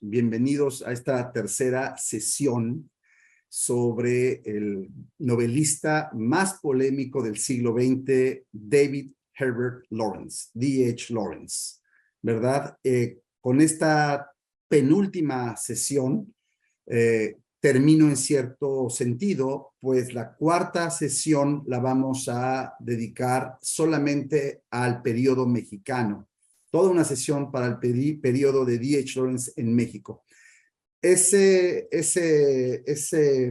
bienvenidos a esta tercera sesión sobre el novelista más polémico del siglo XX, David Herbert Lawrence, D.H. Lawrence, ¿verdad? Con esta penúltima sesión termino en cierto sentido, pues la cuarta sesión la vamos a dedicar solamente al periodo mexicano. Toda una sesión para el periodo de D.H. Lawrence en México. Ese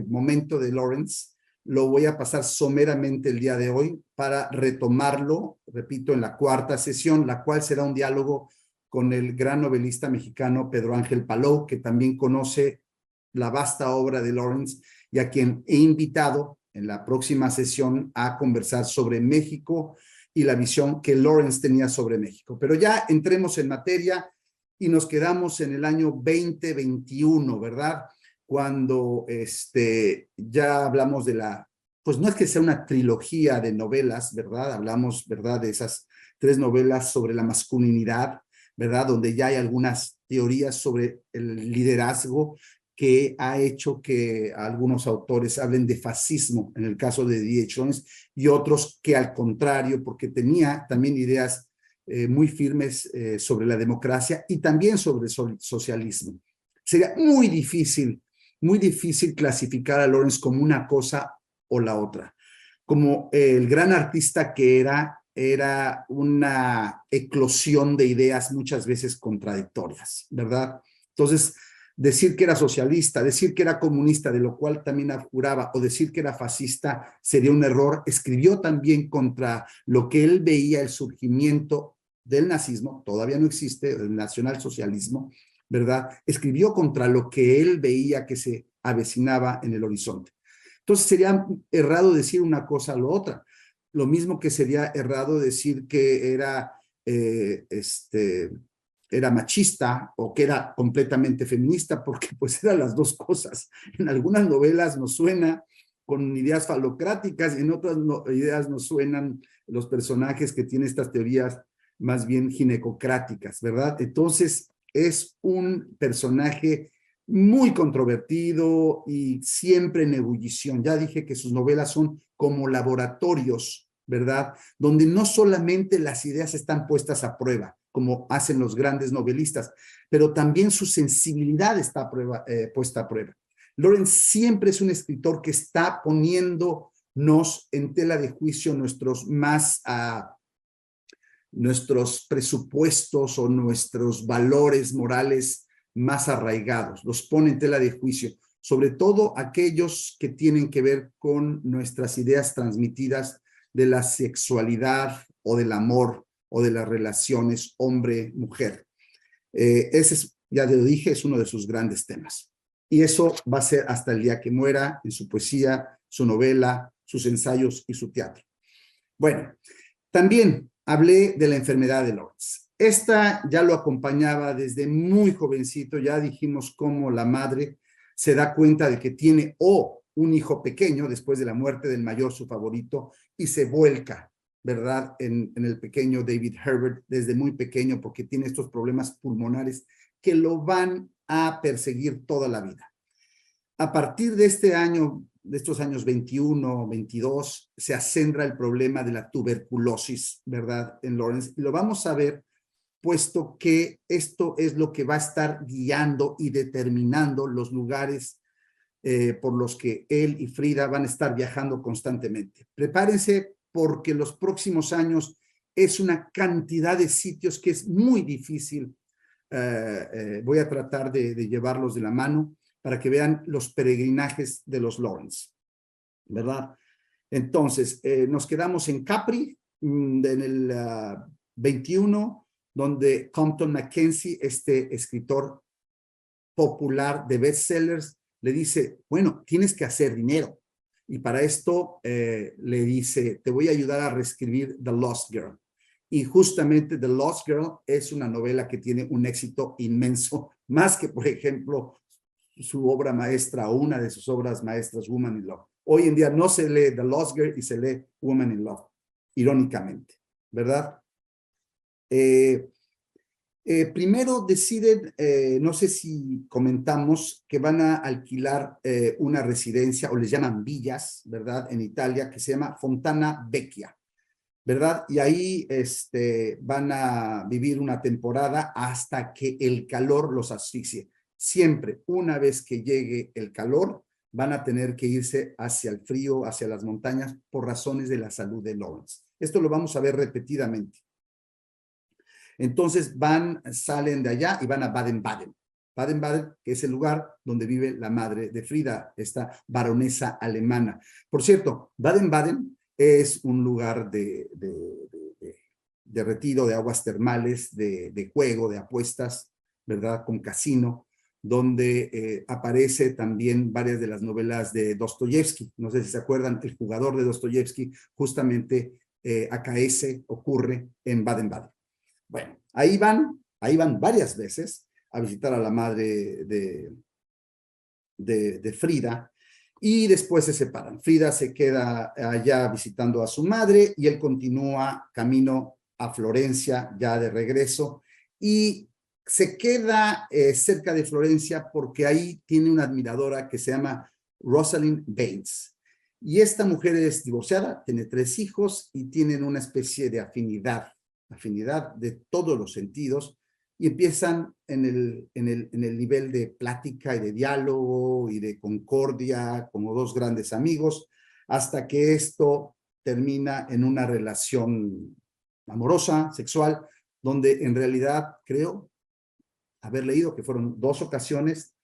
momento de Lawrence lo voy a pasar someramente el día de hoy para retomarlo, repito, en la cuarta sesión, la cual será un diálogo con el gran novelista mexicano Pedro Ángel Palou, que también conoce la vasta obra de Lawrence y a quien he invitado en la próxima sesión a conversar sobre México y la visión que Lawrence tenía sobre México. Pero ya entremos en materia y nos quedamos en el año 2021, ¿verdad? Cuando ya hablamos de pues no es que sea una trilogía de novelas, ¿verdad? Hablamos, ¿verdad?, de esas 3 novelas sobre la masculinidad, ¿verdad? Donde ya hay algunas teorías sobre el liderazgo que ha hecho que algunos autores hablen de fascismo, en el caso de D.H. Lawrence, y otros que al contrario, porque tenía también ideas muy firmes sobre la democracia y también sobre el socialismo. Sería muy difícil clasificar a Lawrence como una cosa o la otra. Como el gran artista que era una eclosión de ideas muchas veces contradictorias, ¿verdad? Entonces, decir que era socialista, decir que era comunista, de lo cual también abjuraba, o decir que era fascista, sería un error. Escribió también contra lo que él veía el surgimiento del nazismo, todavía no existe, el nacionalsocialismo, ¿verdad? Escribió contra lo que él veía que se avecinaba en el horizonte. Entonces sería errado decir una cosa o la otra. Lo mismo que sería errado decir que era machista o que era completamente feminista, porque pues eran las dos cosas. En algunas novelas nos suena con ideas falocráticas y en otras ideas nos suenan los personajes que tienen estas teorías más bien ginecocráticas, ¿verdad? Entonces es un personaje muy controvertido y siempre en ebullición. Ya dije que sus novelas son como laboratorios, ¿verdad? Donde no solamente las ideas están puestas a prueba, como hacen los grandes novelistas, pero también su sensibilidad está puesta a prueba. Lawrence siempre es un escritor que está poniéndonos en tela de juicio nuestros presupuestos o nuestros valores morales más arraigados, los pone en tela de juicio, sobre todo aquellos que tienen que ver con nuestras ideas transmitidas de la sexualidad o del amor o de las relaciones hombre-mujer. Ese es, ya te lo dije, es uno de sus grandes temas. Y eso va a ser hasta el día que muera, en su poesía, su novela, sus ensayos y su teatro. Bueno, también hablé de la enfermedad de Lawrence. Esta ya lo acompañaba desde muy jovencito. Ya dijimos cómo la madre se da cuenta de que tiene un hijo pequeño después de la muerte del mayor, su favorito, y se vuelca, ¿verdad?, en el pequeño David Herbert desde muy pequeño, porque tiene estos problemas pulmonares que lo van a perseguir toda la vida. A partir de estos años 21, 22, se acentra el problema de la tuberculosis, ¿verdad?, en Lawrence. Y lo vamos a ver, puesto que esto es lo que va a estar guiando y determinando los lugares por los que él y Frida van a estar viajando constantemente. Prepárense, porque los próximos años es una cantidad de sitios que es muy difícil. Voy a tratar de llevarlos de la mano para que vean los peregrinajes de los Lawrence, ¿verdad? Entonces, nos quedamos en Capri, en el 21, donde Compton Mackenzie, este escritor popular de bestsellers, le dice, bueno, tienes que hacer dinero. Y para esto le dice, te voy a ayudar a reescribir The Lost Girl. Y justamente The Lost Girl es una novela que tiene un éxito inmenso, más que, por ejemplo, su obra maestra o una de sus obras maestras, Woman in Love. Hoy en día no se lee The Lost Girl y se lee Woman in Love, irónicamente, ¿verdad? Primero deciden, no sé si comentamos, que van a alquilar una residencia, o les llaman villas, ¿verdad? En Italia, que se llama Fontana Vecchia, ¿verdad? Y ahí van a vivir una temporada hasta que el calor los asfixie. Siempre, una vez que llegue el calor, van a tener que irse hacia el frío, hacia las montañas, por razones de la salud de Lawrence. Esto lo vamos a ver repetidamente. Entonces salen de allá y van a Baden-Baden. Baden-Baden, que es el lugar donde vive la madre de Frida, esta baronesa alemana. Por cierto, Baden-Baden es un lugar de retiro, de aguas termales, de juego, de apuestas, ¿verdad? Con casino, donde aparece también varias de las novelas de Dostoyevsky. No sé si se acuerdan, El jugador de Dostoyevsky justamente ocurre en Baden-Baden. Bueno, ahí van varias veces a visitar a la madre de Frida, y después se separan. Frida se queda allá visitando a su madre y él continúa camino a Florencia ya de regreso, y se queda cerca de Florencia porque ahí tiene una admiradora que se llama Rosalind Baines. Y esta mujer es divorciada, tiene 3 hijos y tienen una especie de afinidad de todos los sentidos, y empiezan en el nivel de plática y de diálogo y de concordia como 2 grandes amigos, hasta que esto termina en una relación amorosa, sexual, donde en realidad creo haber leído que fueron 2 ocasiones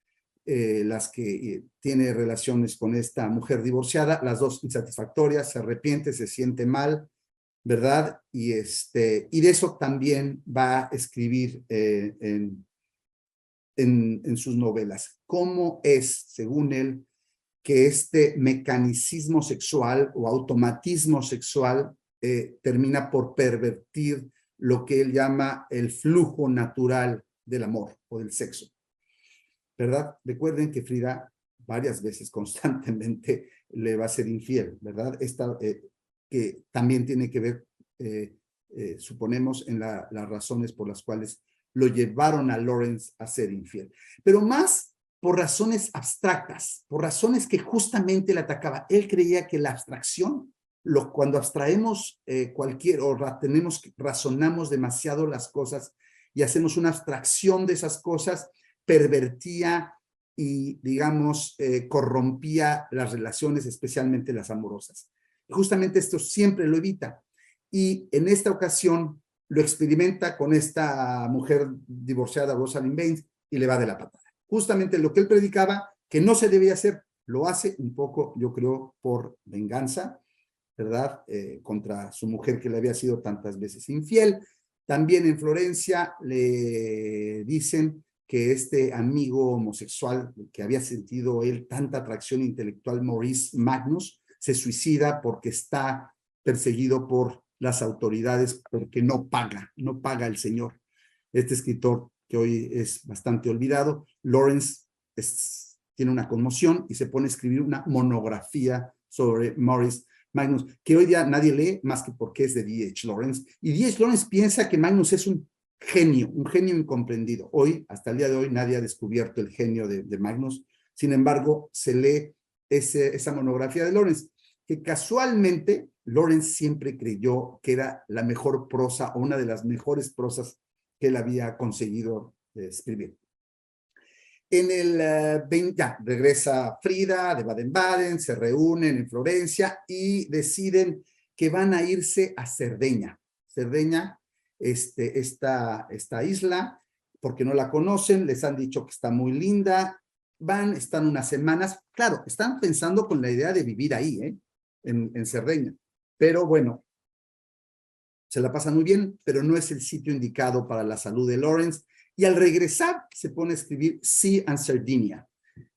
las que tiene relaciones con esta mujer divorciada, las 2 insatisfactorias, se arrepiente, se siente mal, ¿verdad? Y de eso también va a escribir en sus novelas. ¿Cómo es, según él, que este mecanicismo sexual o automatismo sexual termina por pervertir lo que él llama el flujo natural del amor o del sexo? ¿Verdad? Recuerden que Frida varias veces constantemente le va a ser infiel, ¿verdad? Que también tiene que ver, suponemos, en las razones por las cuales lo llevaron a Lawrence a ser infiel. Pero más por razones abstractas, por razones que justamente le atacaba. Él creía que la abstracción, cuando abstraemos razonamos demasiado las cosas y hacemos una abstracción de esas cosas, pervertía y, digamos, corrompía las relaciones, especialmente las amorosas. Justamente esto siempre lo evita. Y en esta ocasión lo experimenta con esta mujer divorciada, Rosalind Baines, y le va de la patada. Justamente lo que él predicaba, que no se debía hacer, lo hace un poco, yo creo, por venganza, ¿verdad? Contra su mujer que le había sido tantas veces infiel. También en Florencia le dicen que este amigo homosexual que había sentido él tanta atracción intelectual, Maurice Magnus, se suicida porque está perseguido por las autoridades porque no paga el señor. Este escritor que hoy es bastante olvidado, Lawrence, tiene una conmoción y se pone a escribir una monografía sobre Maurice Magnus, que hoy día nadie lee más que porque es de D.H. Lawrence, y D.H. Lawrence piensa que Magnus es un genio incomprendido. Hoy, hasta el día de hoy, nadie ha descubierto el genio de Magnus. Sin embargo, se lee esa monografía de Lawrence, que casualmente Lawrence siempre creyó que era la mejor prosa o una de las mejores prosas que él había conseguido escribir. En el 20, ya, regresa Frida de Baden-Baden, se reúnen en Florencia y deciden que van a irse a Cerdeña. Cerdeña, esta isla, porque no la conocen, les han dicho que está muy linda, están unas semanas, claro, están pensando con la idea de vivir ahí, en Cerdeña, pero bueno, se la pasan muy bien, pero no es el sitio indicado para la salud de Lawrence, y al regresar se pone a escribir Sea and Sardinia,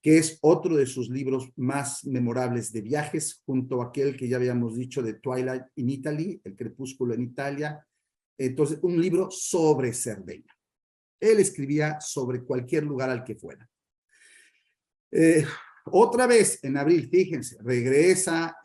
que es otro de sus libros más memorables de viajes, junto a aquel que ya habíamos dicho de Twilight in Italy, El crepúsculo en Italia. Entonces, un libro sobre Cerdeña. Él escribía sobre cualquier lugar al que fuera. Otra vez en abril, fíjense, regresa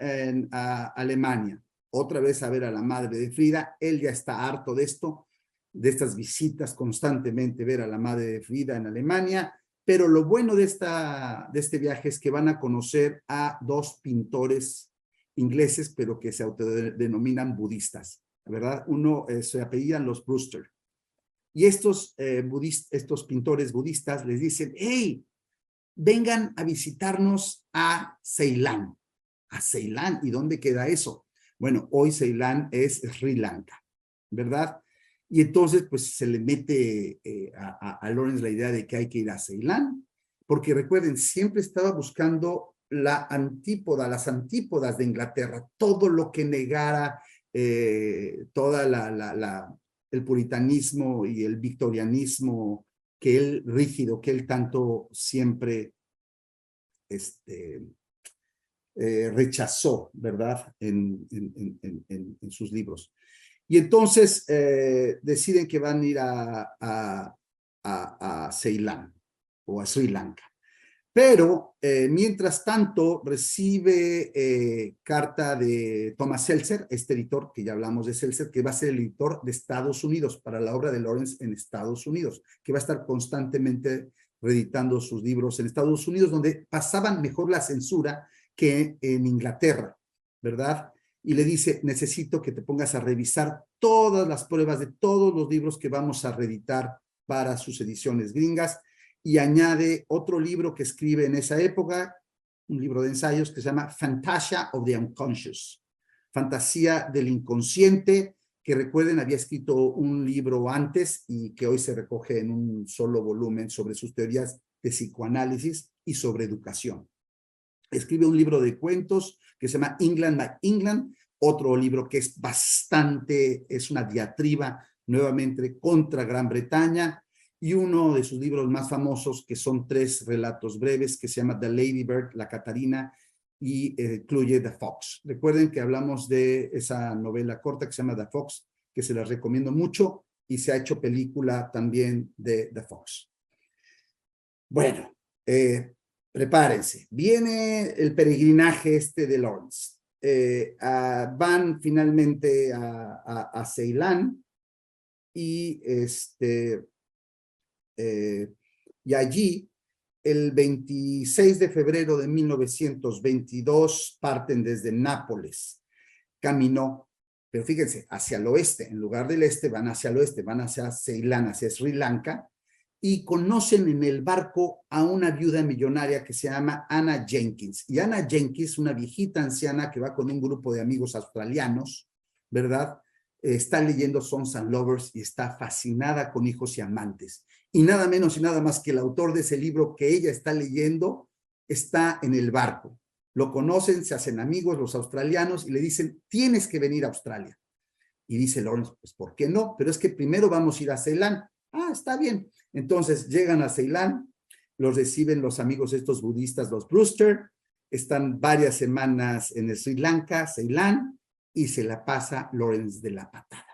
a Alemania, otra vez a ver a la madre de Frida. Él ya está harto de esto de estas visitas constantemente, ver a la madre de Frida en Alemania, pero lo bueno de este viaje es que van a conocer a dos pintores ingleses, pero que se autodenominan budistas, ¿verdad? Uno se apellidan los Brewster. Y estos pintores budistas les dicen, hey, vengan a visitarnos a Ceilán. A Ceilán, ¿y dónde queda eso? Bueno, hoy Ceilán es Sri Lanka, ¿verdad? Y entonces, pues, se le mete a Lawrence la idea de que hay que ir a Ceilán, porque recuerden, siempre estaba buscando las antípodas de Inglaterra, todo lo que negara toda el puritanismo y el victorianismo rígido que él tanto siempre rechazó, ¿verdad? En sus libros. Y entonces deciden que van a ir a Ceilán o a Sri Lanka. Pero mientras tanto recibe carta de Thomas Seltzer, este editor que ya hablamos de Seltzer, que va a ser el editor de Estados Unidos para la obra de Lawrence en Estados Unidos, que va a estar constantemente reeditando sus libros en Estados Unidos, donde pasaban mejor la censura que en Inglaterra, ¿verdad? Y le dice, necesito que te pongas a revisar todas las pruebas de todos los libros que vamos a reeditar para sus ediciones gringas, y añade otro libro que escribe en esa época, un libro de ensayos que se llama Fantasia of the Unconscious, Fantasía del Inconsciente, que recuerden había escrito un libro antes y que hoy se recoge en un solo volumen sobre sus teorías de psicoanálisis y sobre educación. Escribe un libro de cuentos que se llama England by England, otro libro que es una diatriba nuevamente contra Gran Bretaña, y uno de sus libros más famosos, que son 3 relatos breves, que se llama The Lady Bird, La Catarina, y incluye The Fox. Recuerden que hablamos de esa novela corta que se llama The Fox, que se las recomiendo mucho, y se ha hecho película también de The Fox. Bueno, prepárense. Viene el peregrinaje de Lawrence. Van finalmente a Ceilán, y y allí, el 26 de febrero de 1922, parten desde Nápoles. Caminó, pero fíjense, hacia el oeste. En lugar del este, van hacia el oeste, van hacia Ceilán, hacia Sri Lanka, y conocen en el barco a una viuda millonaria que se llama Anna Jenkins. Y Anna Jenkins, una viejita anciana que va con un grupo de amigos australianos, ¿verdad? Está leyendo Sons and Lovers y está fascinada con Hijos y Amantes. Y nada menos y nada más que el autor de ese libro que ella está leyendo está en el barco. Lo conocen, se hacen amigos los australianos y le dicen, tienes que venir a Australia. Y dice Lawrence, pues ¿por qué no? Pero es que primero vamos a ir a Ceilán. Ah, está bien. Entonces llegan a Ceilán, los reciben los amigos estos budistas, los Brewster, están varias semanas en el Sri Lanka, Ceilán, y se la pasa Lawrence de la patada.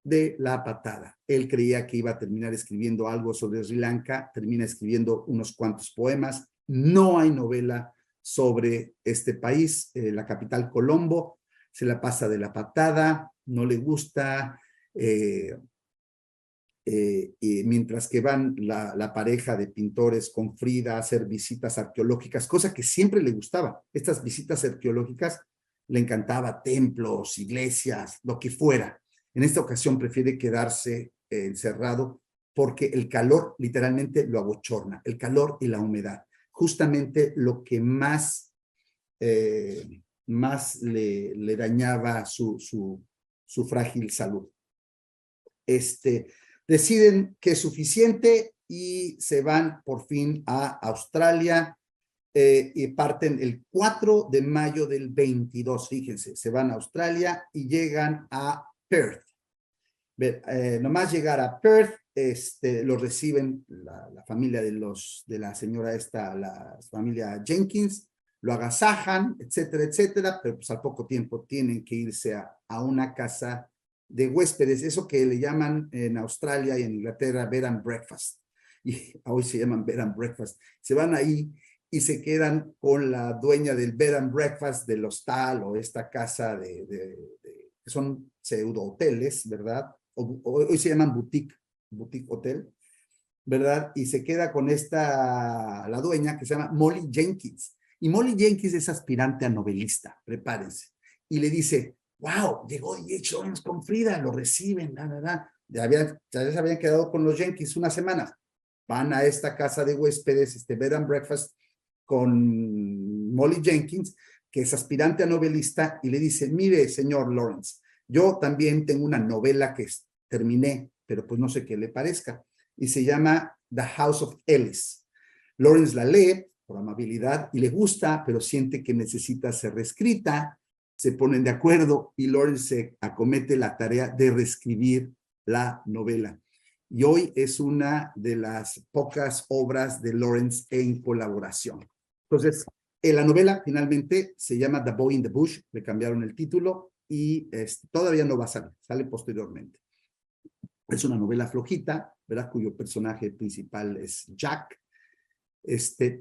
De la patada. Él creía que iba a terminar escribiendo algo sobre Sri Lanka, termina escribiendo unos cuantos poemas. No hay novela sobre este país, la capital Colombo, se la pasa de la patada, no le gusta, mientras que van la pareja de pintores con Frida a hacer visitas arqueológicas, cosa que siempre le gustaba. Estas visitas arqueológicas le encantaba, templos, iglesias, lo que fuera. En esta ocasión prefiere quedarse encerrado porque el calor literalmente lo abochorna, el calor y la humedad, justamente lo que más le dañaba su frágil salud. Deciden que es suficiente y se van por fin a Australia, y parten el 4 de mayo del 22, fíjense, se van a Australia y llegan a Perth. Nomás llegar a Perth, los reciben la familia de la señora la familia Jenkins, lo agasajan, etcétera, etcétera, pero pues al poco tiempo tienen que irse a una casa de huéspedes, eso que le llaman en Australia y en Inglaterra bed and breakfast, y hoy se llaman bed and breakfast. Se van ahí y se quedan con la dueña del bed and breakfast del hostal o esta casa que son pseudo hoteles, ¿verdad? hoy se llaman boutique hotel, ¿verdad? Y se queda con la dueña que se llama Molly Jenkins. Y Molly Jenkins es aspirante a novelista, prepárense. Y le dice, wow, llegó D.H. Lawrence con Frida, lo reciben, ya se habían quedado con los Jenkins unas semanas. Van a esta casa de huéspedes, bed and breakfast, con Molly Jenkins, que es aspirante a novelista, y le dice, mire, señor Lawrence, yo también tengo una novela que terminé, pero pues no sé qué le parezca, y se llama The House of Ellis. Lawrence la lee por amabilidad y le gusta, pero siente que necesita ser reescrita, se ponen de acuerdo y Lawrence se acomete la tarea de reescribir la novela. Y hoy es una de las pocas obras de Lawrence en colaboración. Entonces, la novela finalmente se llama The Boy in the Bush, le cambiaron el título y todavía no va a salir, sale posteriormente. Es una novela flojita, ¿verdad? Cuyo personaje principal es Jack,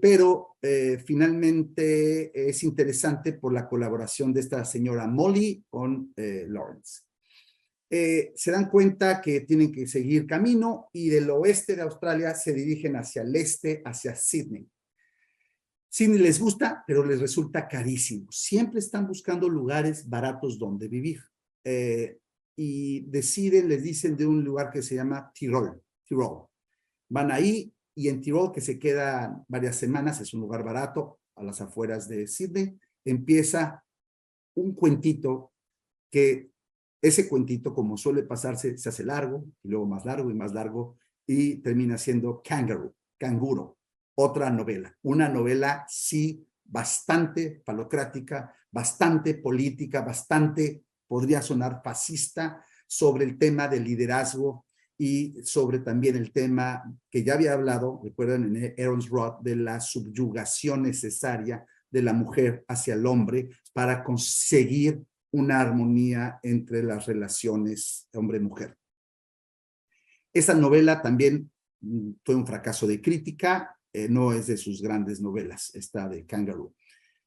pero finalmente es interesante por la colaboración de esta señora Molly con Lawrence. Se dan cuenta que tienen que seguir camino y del oeste de Australia se dirigen hacia el este, hacia Sydney. Sydney les gusta, pero les resulta carísimo. Siempre están buscando lugares baratos donde vivir. Y les dicen de un lugar que se llama Tirol. Van ahí y en Tirol, que se quedan varias semanas, es un lugar barato, a las afueras de Sydney, empieza un cuentito que ese cuentito, como suele pasarse, se hace largo, y luego más largo y más largo, y termina siendo Canguro, otra novela. Una novela, sí, bastante falocrática, bastante política, bastante, podría sonar fascista, sobre el tema del liderazgo y sobre también el tema que ya había hablado, recuerdan en Aaron's Rod, de la subyugación necesaria de la mujer hacia el hombre para conseguir una armonía entre las relaciones hombre-mujer. Esa novela también fue un fracaso de crítica, no es de sus grandes novelas, esta de Kangaroo,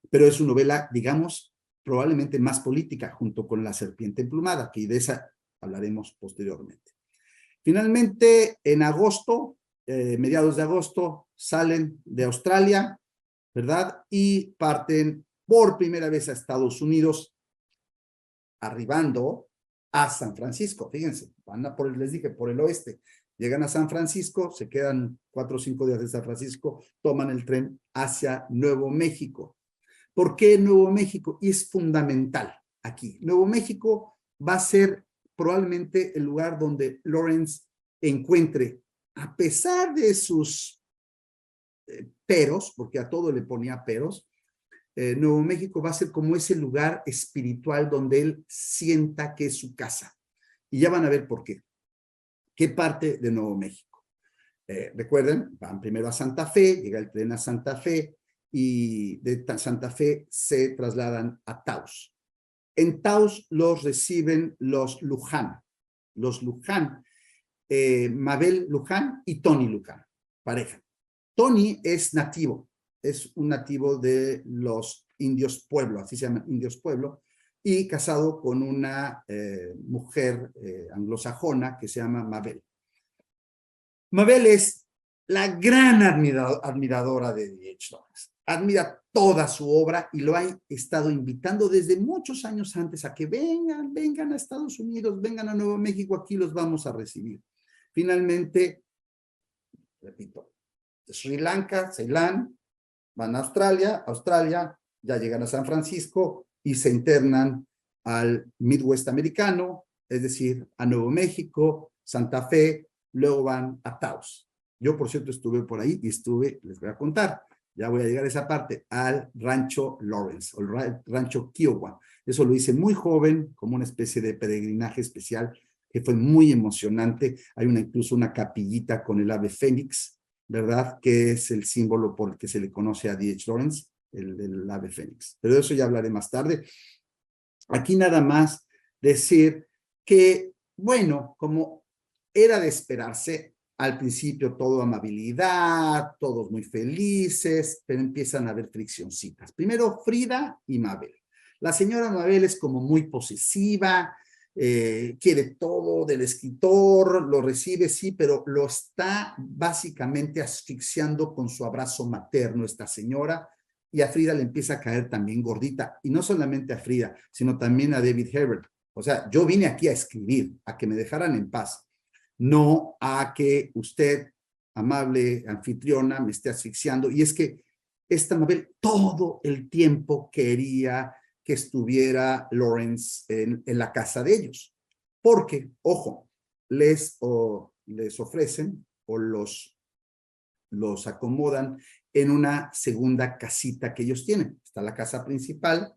pero es una novela, digamos, probablemente más política, junto con La serpiente emplumada, que de esa hablaremos posteriormente. Finalmente, en agosto, mediados de agosto, salen de Australia, ¿verdad? Y parten por primera vez a Estados Unidos, arribando a San Francisco. Fíjense, van les dije, por el oeste. Llegan a San Francisco, se quedan 4 o 5 días de San Francisco, toman el tren hacia Nuevo México. ¿Por qué Nuevo México? Y es fundamental aquí. Nuevo México va a ser probablemente el lugar donde Lawrence encuentre, a pesar de sus peros, porque a todo le ponía peros, Nuevo México va a ser como ese lugar espiritual donde él sienta que es su casa. Y ya van a ver por qué. ¿Qué parte de Nuevo México? Recuerden, van primero a Santa Fe, llega el tren a Santa Fe y de Santa Fe se trasladan a Taos. En Taos los reciben los Luján. Los Luján, Mabel Luján y Tony Luján, pareja. Tony es nativo, es un nativo de los indios pueblo, así se llaman indios pueblo, y casado con una mujer anglosajona que se llama Mabel. Mabel es la gran admiradora de D.H. Lawrence. Admira toda su obra y lo ha estado invitando desde muchos años antes a que vengan a Estados Unidos, vengan a Nuevo México, aquí los vamos a recibir. Finalmente, repito, de Sri Lanka, Ceilán, van a Australia, ya llegan a San Francisco y se internan al Midwest americano, es decir, a Nuevo México, Santa Fe, luego van a Taos. Yo, por cierto, estuve por ahí y les voy a contar, ya voy a llegar a esa parte, al rancho Lawrence, o el rancho Kiowa. Eso lo hice muy joven, como una especie de peregrinaje especial, que fue muy emocionante. Hay incluso una capillita con el ave fénix, ¿verdad? Que es el símbolo por el que se le conoce a D.H. Lawrence, el del ave fénix. Pero de eso ya hablaré más tarde. Aquí nada más decir que, bueno, como era de esperarse, al principio todo amabilidad, todos muy felices, pero empiezan a haber friccioncitas. Primero Frida y Mabel. La señora Mabel es como muy posesiva, quiere todo del escritor, lo recibe, sí, pero lo está básicamente asfixiando con su abrazo materno esta señora, y a Frida le empieza a caer también gordita, y no solamente a Frida, sino también a David Herbert. O sea, yo vine aquí a escribir, a que me dejaran en paz, no a que usted, amable anfitriona, me esté asfixiando. Y es que esta Mabel todo el tiempo quería que estuviera Lawrence en la casa de ellos, porque, ojo, les ofrecen o los acomodan en una segunda casita que ellos tienen. Está la casa principal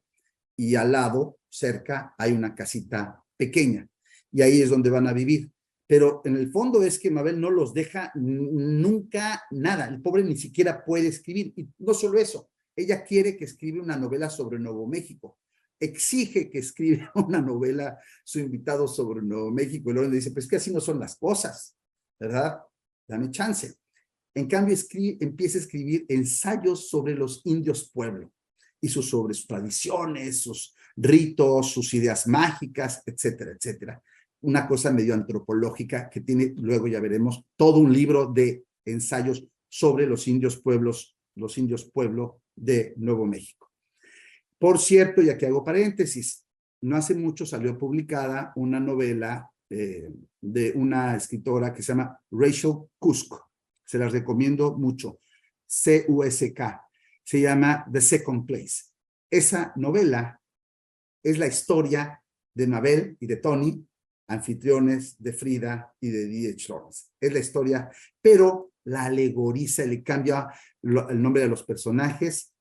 y al lado, cerca, hay una casita pequeña, y ahí es donde van a vivir. Pero en el fondo es que Mabel no los deja nunca nada. El pobre ni siquiera puede escribir. Y no solo eso, ella quiere que escriba una novela sobre Nuevo México. Exige que escriba una novela su invitado sobre Nuevo México. Y luego le dice, pues que así no son las cosas, ¿verdad? Dame chance. En cambio, empieza a escribir ensayos sobre los indios pueblo y sobre sus tradiciones, sus ritos, sus ideas mágicas, etcétera, etcétera. Una cosa medio antropológica que tiene, luego ya veremos, todo un libro de ensayos sobre los indios pueblo de Nuevo México. Por cierto, ya que hago paréntesis, no hace mucho salió publicada una novela de una escritora que se llama Rachel Cusk. Se las recomiendo mucho. C-U-S-K. Se llama The Second Place. Esa novela es la historia de Mabel y de Tony, anfitriones de Frida y de D.H. Lawrence. Es la historia, pero la alegoriza, le cambia el nombre de los personajes.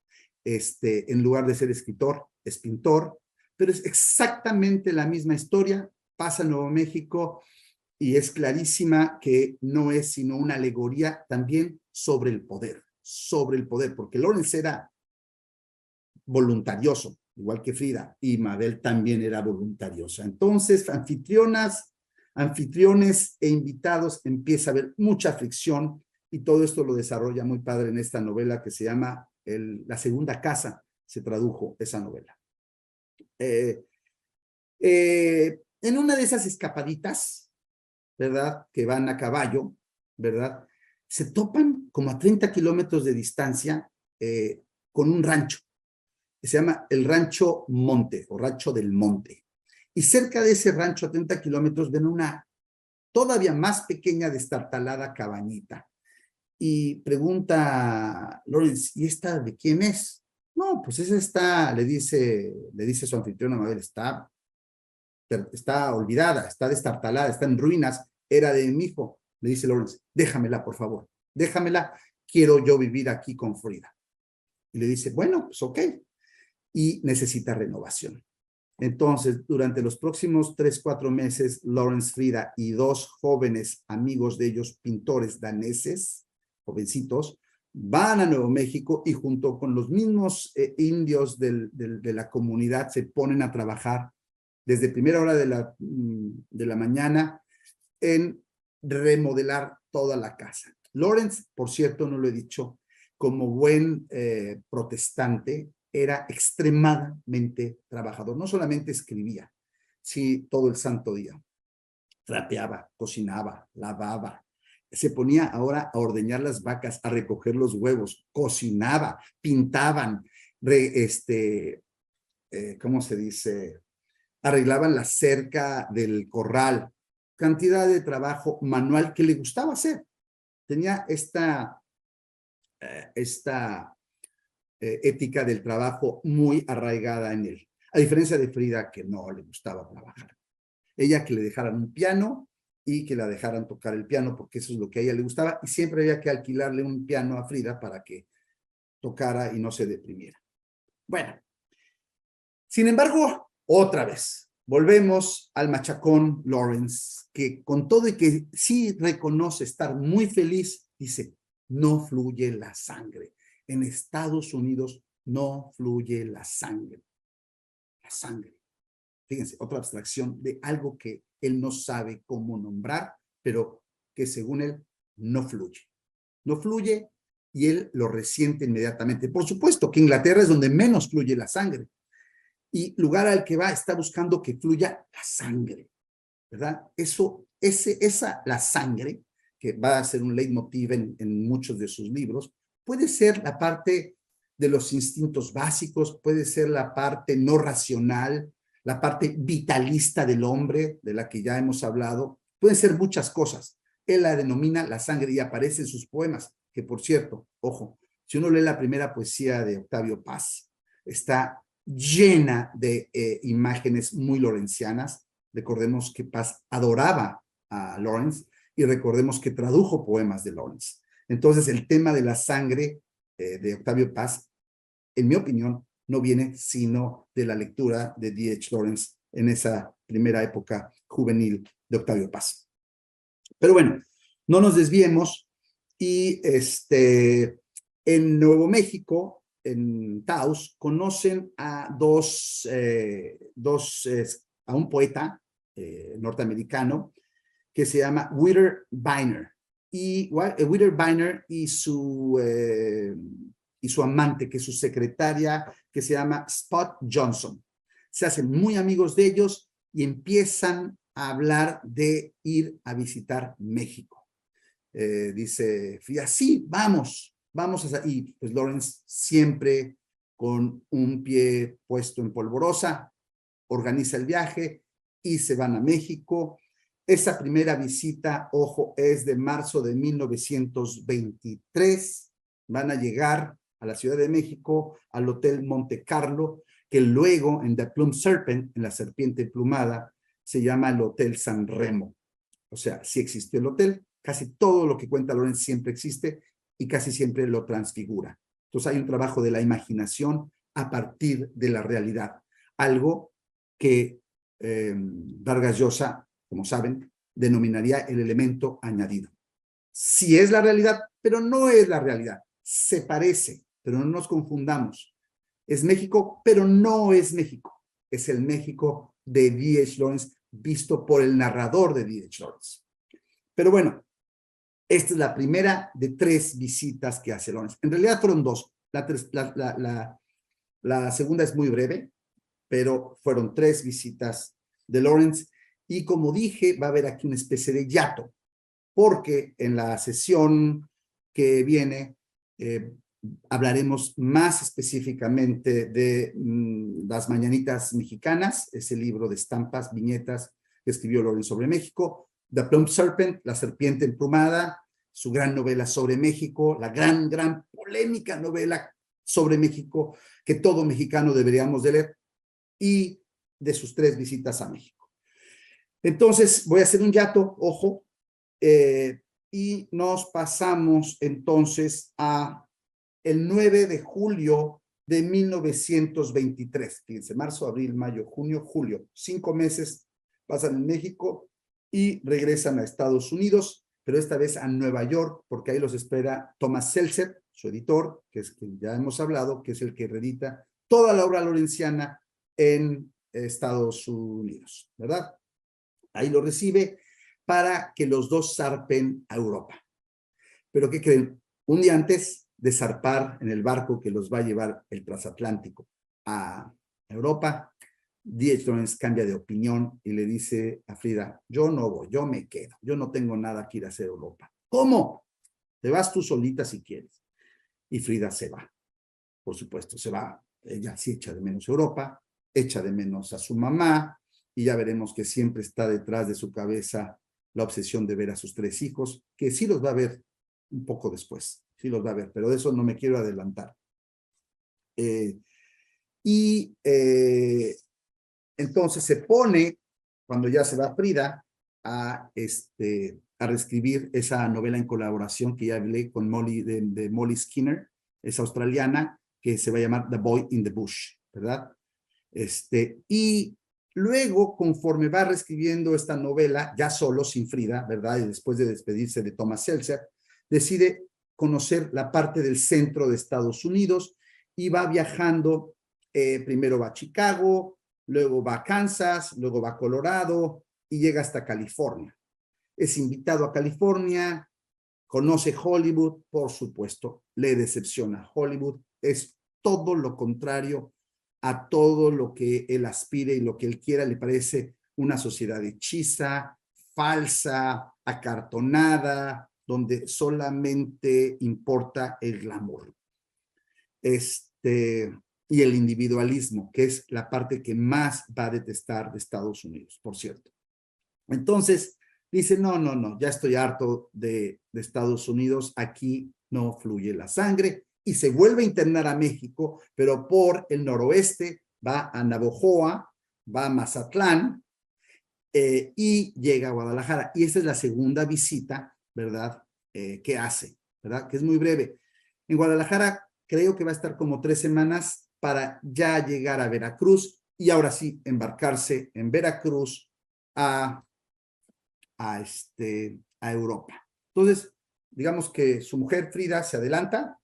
En lugar de ser escritor, es pintor, pero es exactamente la misma historia. Pasa en Nuevo México y es clarísima que no es sino una alegoría también sobre el poder, porque Lawrence era voluntarioso, igual que Frida, y Mabel también era voluntariosa. Entonces, anfitriones e invitados, empieza a haber mucha fricción, y todo esto lo desarrolla muy padre en esta novela que se llama La Segunda Casa, se tradujo esa novela. En una de esas escapaditas, ¿verdad?, que van a caballo, ¿verdad?, se topan como a 30 kilómetros de distancia con un rancho que se llama el Rancho Monte o Rancho del Monte. Y cerca de ese rancho, a 30 kilómetros, ven una todavía más pequeña, destartalada cabañita. Y pregunta Lawrence, ¿y esta de quién es? No, pues esa está, le dice su anfitriona Mabel, está olvidada, está destartalada, está en ruinas, era de mi hijo. Le dice Lawrence, déjamela, por favor, déjamela, quiero yo vivir aquí con Frida. Y le dice, bueno, pues ok. Y necesita renovación. Entonces, durante los próximos 3-4 meses, Lawrence, Frida y 2 jóvenes amigos de ellos, pintores daneses, jovencitos, van a Nuevo México y junto con los mismos indios de la comunidad se ponen a trabajar desde primera hora de la mañana en remodelar toda la casa. Lawrence, por cierto, no lo he dicho, como buen protestante, era extremadamente trabajador. No solamente escribía, sí, todo el santo día. Trapeaba, cocinaba, lavaba. Se ponía ahora a ordeñar las vacas, a recoger los huevos, cocinaba, pintaban, ¿cómo se dice? Arreglaban la cerca del corral. Cantidad de trabajo manual que le gustaba hacer. Tenía esta ética del trabajo muy arraigada en él. A diferencia de Frida, que no le gustaba trabajar. Ella, que le dejaran un piano y que la dejaran tocar el piano, porque eso es lo que a ella le gustaba, y siempre había que alquilarle un piano a Frida para que tocara y no se deprimiera. Bueno, sin embargo, otra vez, volvemos al machacón Lawrence, que con todo y que sí reconoce estar muy feliz, dice, no fluye la sangre. En Estados Unidos no fluye la sangre. La sangre. Fíjense, otra abstracción de algo que él no sabe cómo nombrar, pero que según él no fluye. No fluye y él lo resiente inmediatamente. Por supuesto que Inglaterra es donde menos fluye la sangre. y lugar al que va está buscando que fluya la sangre, ¿verdad? La sangre, que va a ser un leitmotiv en muchos de sus libros, puede ser la parte de los instintos básicos, puede ser la parte no racional, la parte vitalista del hombre, de la que ya hemos hablado, pueden ser muchas cosas. Él la denomina la sangre y aparece en sus poemas, que por cierto, ojo, si uno lee la primera poesía de Octavio Paz, está llena de imágenes muy lorencianas. Recordemos que Paz adoraba a Lawrence y recordemos que tradujo poemas de Lawrence. Entonces, el tema de la sangre de Octavio Paz, en mi opinión, no viene sino de la lectura de D.H. Lawrence en esa primera época juvenil de Octavio Paz. Pero bueno, no nos desviemos y en Nuevo México, en Taos, conocen a a un poeta norteamericano que se llama Whittier Bynner. Y Whittier Bynner y su amante, que es su secretaria, que se llama Spot Johnson. Se hacen muy amigos de ellos y empiezan a hablar de ir a visitar México. Dice Frida, sí, vamos. Y pues Lawrence siempre con un pie puesto en polvorosa, organiza el viaje y se van a México. Esa primera visita, ojo, es de marzo de 1923. Van a llegar a la Ciudad de México, al Hotel Monte Carlo, que luego en The Plumed Serpent, en la serpiente plumada, se llama el Hotel San Remo. O sea, sí existió el hotel, casi todo lo que cuenta Lawrence siempre existe y casi siempre lo transfigura. Entonces hay un trabajo de la imaginación a partir de la realidad, algo que Vargas Llosa, como saben, denominaría el elemento añadido. Sí es la realidad, pero no es la realidad. Se parece, pero no nos confundamos. Es México, pero no es México. Es el México de D.H. Lawrence, visto por el narrador de D.H. Lawrence. Pero bueno, esta es la primera de 3 visitas que hace Lawrence. En realidad fueron 2. La segunda es muy breve, pero fueron 3 visitas de Lawrence. Y como dije, va a haber aquí una especie de hiato, porque en la sesión que viene hablaremos más específicamente de Las Mañanitas Mexicanas, ese libro de estampas, viñetas que escribió Lawrence sobre México, The Plumed Serpent, La Serpiente Emplumada, su gran novela sobre México, la gran polémica novela sobre México que todo mexicano deberíamos de leer, y de sus 3 visitas a México. Entonces, voy a hacer un hiato, ojo, y nos pasamos entonces a el 9 de julio de 1923. Fíjense, marzo, abril, mayo, junio, julio. 5 meses pasan en México y regresan a Estados Unidos, pero esta vez a Nueva York, porque ahí los espera Thomas Seltzer, su editor, que es quien ya hemos hablado, que es el que reedita toda la obra lawrenciana en Estados Unidos, ¿verdad? Ahí lo recibe para que los dos zarpen a Europa. Pero ¿qué creen? Un día antes de zarpar en el barco que los va a llevar el transatlántico a Europa, D.H. Lawrence cambia de opinión y le dice a Frida, yo no voy, yo me quedo, yo no tengo nada que ir a hacer a Europa. ¿Cómo? Te vas tú solita si quieres. Y Frida se va, por supuesto, se va. Ella sí echa de menos Europa, echa de menos a su mamá, y ya veremos que siempre está detrás de su cabeza la obsesión de ver a sus 3 hijos, que sí los va a ver un poco después, sí los va a ver, pero de eso no me quiero adelantar. Entonces se pone, cuando ya se va Frida, a reescribir esa novela en colaboración que ya hablé con Molly, de Molly Skinner, es australiana, que se va a llamar The Boy in the Bush, ¿verdad? Y luego, conforme va reescribiendo esta novela, ya solo, sin Frida, ¿verdad? Y después de despedirse de Thomas Seltzer, decide conocer la parte del centro de Estados Unidos y va viajando, primero va a Chicago, luego va a Kansas, luego va a Colorado y llega hasta California. Es invitado a California, conoce Hollywood, por supuesto, le decepciona Hollywood, es todo lo contrario a todo lo que él aspire y lo que él quiera. Le parece una sociedad hechiza, falsa, acartonada, donde solamente importa el glamour. Y el individualismo, que es la parte que más va a detestar de Estados Unidos, por cierto. Entonces, dice, no, ya estoy harto de Estados Unidos, aquí no fluye la sangre, y se vuelve a internar a México, pero por el noroeste, va a Navojoa, va a Mazatlán, y llega a Guadalajara. Y esta es la segunda visita, ¿verdad?, que hace, ¿verdad?, que es muy breve. En Guadalajara creo que va a estar como 3 semanas para ya llegar a Veracruz y ahora sí embarcarse en Veracruz a Europa. Entonces, digamos que su mujer Frida se adelanta,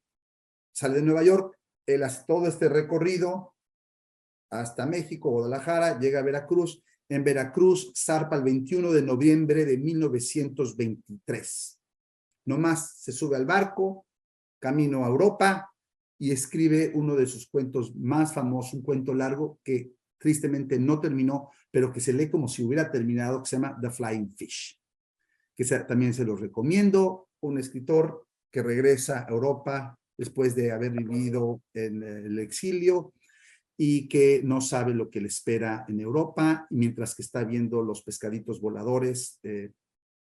sale de Nueva York, él hace todo este recorrido hasta México, Guadalajara, llega a Veracruz. En Veracruz zarpa el 21 de noviembre de 1923. Nomás se sube al barco, camino a Europa y escribe uno de sus cuentos más famosos, un cuento largo que tristemente no terminó, pero que se lee como si hubiera terminado, que se llama The Flying Fish, que también se los recomiendo. Un escritor que regresa a Europa después de haber vivido en el exilio y que no sabe lo que le espera en Europa, mientras que está viendo los pescaditos voladores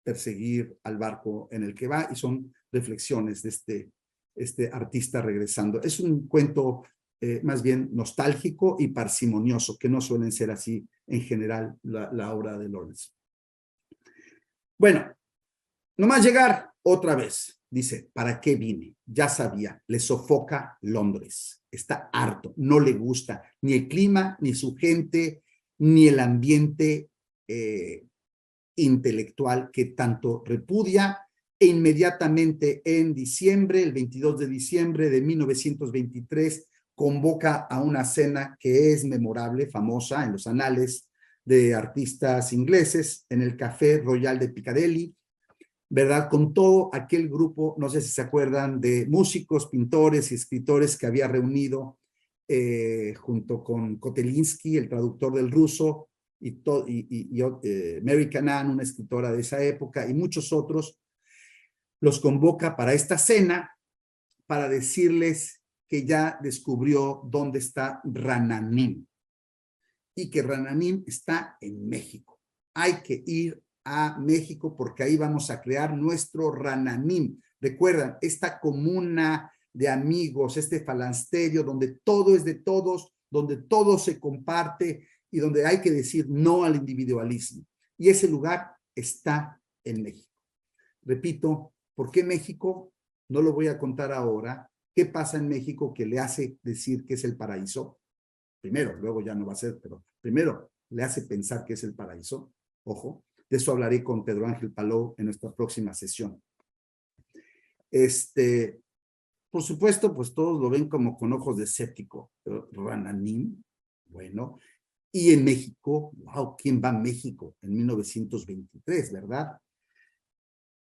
perseguir al barco en el que va, y son reflexiones de este artista regresando. Es un cuento más bien nostálgico y parsimonioso, que no suelen ser así en general la obra de Lawrence. Bueno, nomás llegar otra vez, dice, ¿para qué vine? Ya sabía, le sofoca Londres, está harto, no le gusta ni el clima, ni su gente, ni el ambiente intelectual que tanto repudia, e inmediatamente en diciembre, el 22 de diciembre de 1923, convoca a una cena que es memorable, famosa en los anales de artistas ingleses, en el Café Royal de Piccadilly, ¿verdad? Con todo aquel grupo, no sé si se acuerdan, de músicos, pintores y escritores que había reunido junto con Kotelinsky, el traductor del ruso, y Mary Canaan, una escritora de esa época, y muchos otros. Los convoca para esta cena para decirles que ya descubrió dónde está Rananim y que Rananim está en México. Hay que ir a México porque ahí vamos a crear nuestro Rananim. Recuerdan, esta comuna de amigos, este falansterio donde todo es de todos, donde todo se comparte y donde hay que decir no al individualismo. Y ese lugar está en México. Repito, ¿por qué México? No lo voy a contar ahora. ¿Qué pasa en México que le hace decir que es el paraíso? Primero, luego ya no va a ser, pero primero le hace pensar que es el paraíso. Ojo, de eso hablaré con Pedro Ángel Palou en nuestra próxima sesión. Por supuesto, pues todos lo ven como con ojos de escéptico. Rananim, bueno. Y en México, wow, ¿quién va a México en 1923, verdad?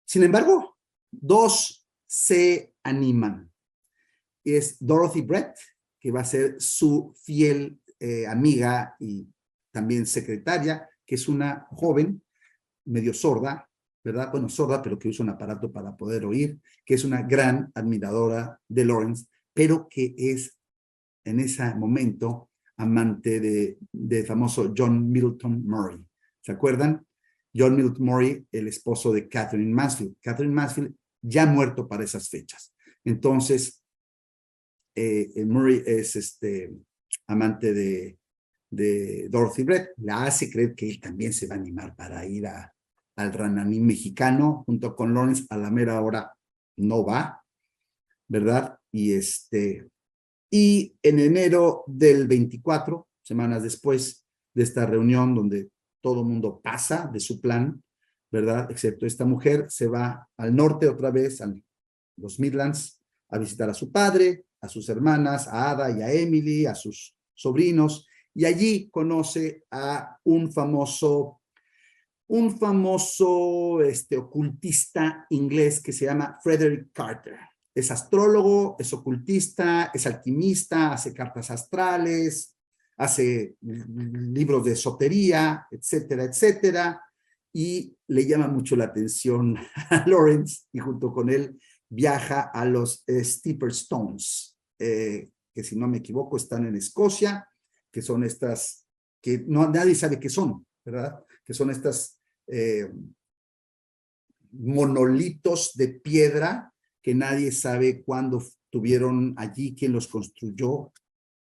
Sin embargo, 2 se animan. Es Dorothy Brett, que va a ser su fiel amiga y también secretaria, que es una joven medio sorda, ¿verdad? Bueno, sorda, pero que usa un aparato para poder oír, que es una gran admiradora de Lawrence, pero que es en ese momento amante de famoso John Milton Murray. ¿Se acuerdan? John Milton Murray, el esposo de Catherine Mansfield. Catherine Mansfield ya muerto para esas fechas. Entonces, Murray es amante de Dorothy Brett, la hace creer que él también se va a animar para ir al Rananim mexicano, junto con Lawrence. A la mera hora no va, ¿verdad? Y en enero del 24, semanas después de esta reunión donde todo el mundo pasa de su plan, ¿verdad? Excepto esta mujer, se va al norte otra vez, a los Midlands, a visitar a su padre, a sus hermanas, a Ada y a Emily, a sus sobrinos, y allí conoce a un famoso ocultista inglés que se llama Frederick Carter. Es astrólogo, es ocultista, es alquimista, hace cartas astrales, hace libros de esotería, etcétera, etcétera, y le llama mucho la atención a Lawrence, y junto con él viaja a los Steeper Stones, que si no me equivoco están en Escocia, que son estas, que no, nadie sabe qué son, ¿verdad? Que son estas monolitos de piedra que nadie sabe cuándo tuvieron allí, quién los construyó,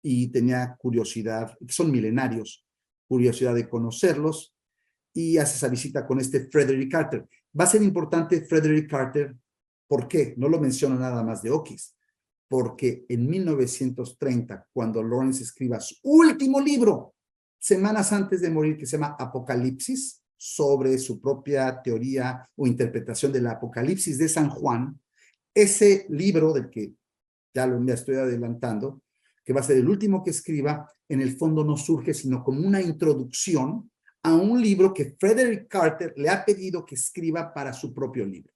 y tenía curiosidad, son milenarios, curiosidad de conocerlos, y hace esa visita con este Frederick Carter. Va a ser importante Frederick Carter, ¿por qué? No lo menciono nada más de Oquis, porque en 1930, cuando Lawrence escriba su último libro, semanas antes de morir, que se llama Apocalipsis, sobre su propia teoría o interpretación del Apocalipsis de San Juan, ese libro del que ya me estoy adelantando, que va a ser el último que escriba, en el fondo no surge sino como una introducción a un libro que Frederick Carter le ha pedido que escriba para su propio libro.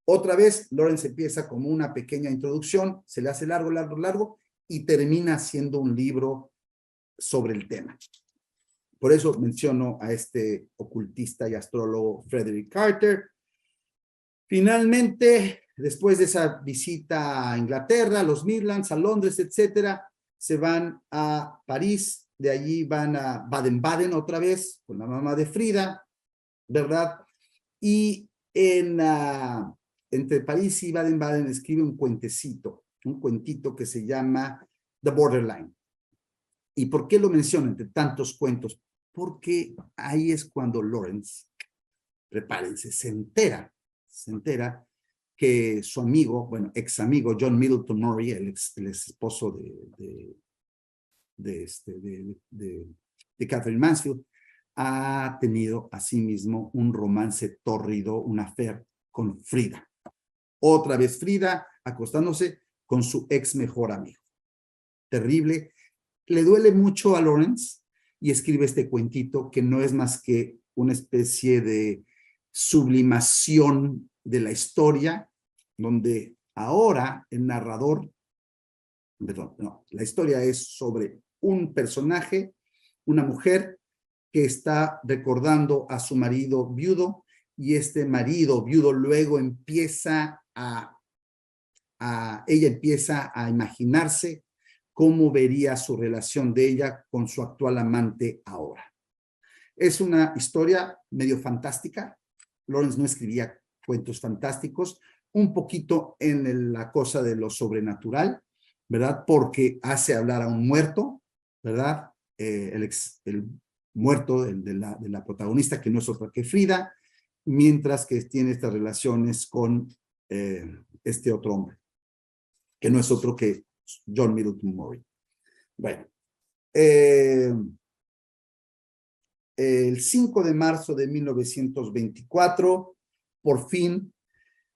Otra vez, Lawrence empieza como una pequeña introducción, se le hace largo, largo, largo, y termina siendo un libro sobre el tema. Por eso menciono a este ocultista y astrólogo Frederick Carter. Finalmente, después de esa visita a Inglaterra, a los Midlands, a Londres, etcétera, se van a París, de allí van a Baden-Baden otra vez, con la mamá de Frida, ¿verdad? Y entre París y Baden-Baden escribe un cuentito que se llama The Borderline. ¿Y por qué lo menciono entre tantos cuentos? Porque ahí es cuando Lawrence, prepárense, se entera que su amigo, bueno, ex amigo John Middleton Murray, el esposo de Catherine Mansfield, ha tenido asimismo un romance tórrido, un affair con Frida. Otra vez Frida acostándose con su ex mejor amigo. Terrible. Le duele mucho a Lawrence y escribe este cuentito que no es más que una especie de sublimación de la historia, donde ahora el narrador, perdón, no, la historia es sobre un personaje, una mujer que está recordando a su marido viudo, y este marido viudo luego ella empieza a imaginarse cómo vería su relación de ella con su actual amante ahora. Es una historia medio fantástica. Lawrence no escribía cuentos fantásticos, un poquito en la cosa de lo sobrenatural, ¿verdad? Porque hace hablar a un muerto, ¿verdad? El muerto de la protagonista, que no es otra que Frida, mientras que tiene estas relaciones con este otro hombre, que no es otro que John Middleton Murray. Bueno, el 5 de marzo de 1924, por fin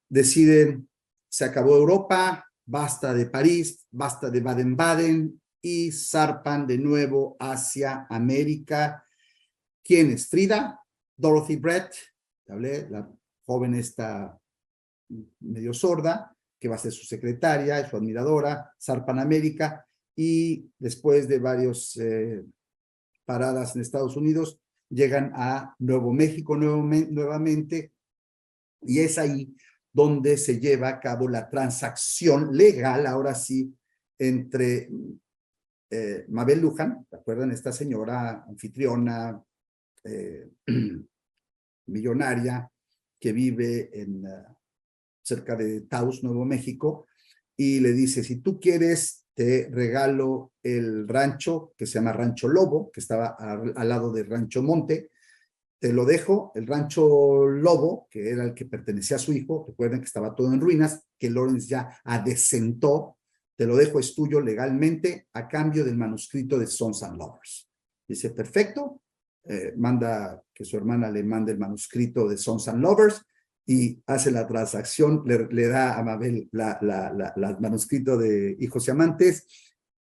deciden, se acabó Europa, basta de París, basta de Baden-Baden, y zarpan de nuevo hacia América. ¿Quién es? Frida, Dorothy Brett, hablé, la joven esta medio sorda, que va a ser su secretaria, su admiradora, zarpan a América, y después de varios paradas en Estados Unidos, llegan a Nuevo México nuevamente, y es ahí donde se lleva a cabo la transacción legal, ahora sí, entre Mabel Luján, ¿te acuerdan? Esta señora anfitriona, millonaria, que vive cerca de Taos, Nuevo México, y le dice, si tú quieres, te regalo el rancho, que se llama Rancho Lobo, que estaba al lado de Rancho Monte. Te lo dejo, el Rancho Lobo, que era el que pertenecía a su hijo, recuerden que estaba todo en ruinas, que Lawrence ya adecentó, te lo dejo, es tuyo legalmente, a cambio del manuscrito de Sons and Lovers. Dice, perfecto, manda que su hermana le mande el manuscrito de Sons and Lovers, y hace la transacción, le da a Mabel el manuscrito de Hijos y Amantes,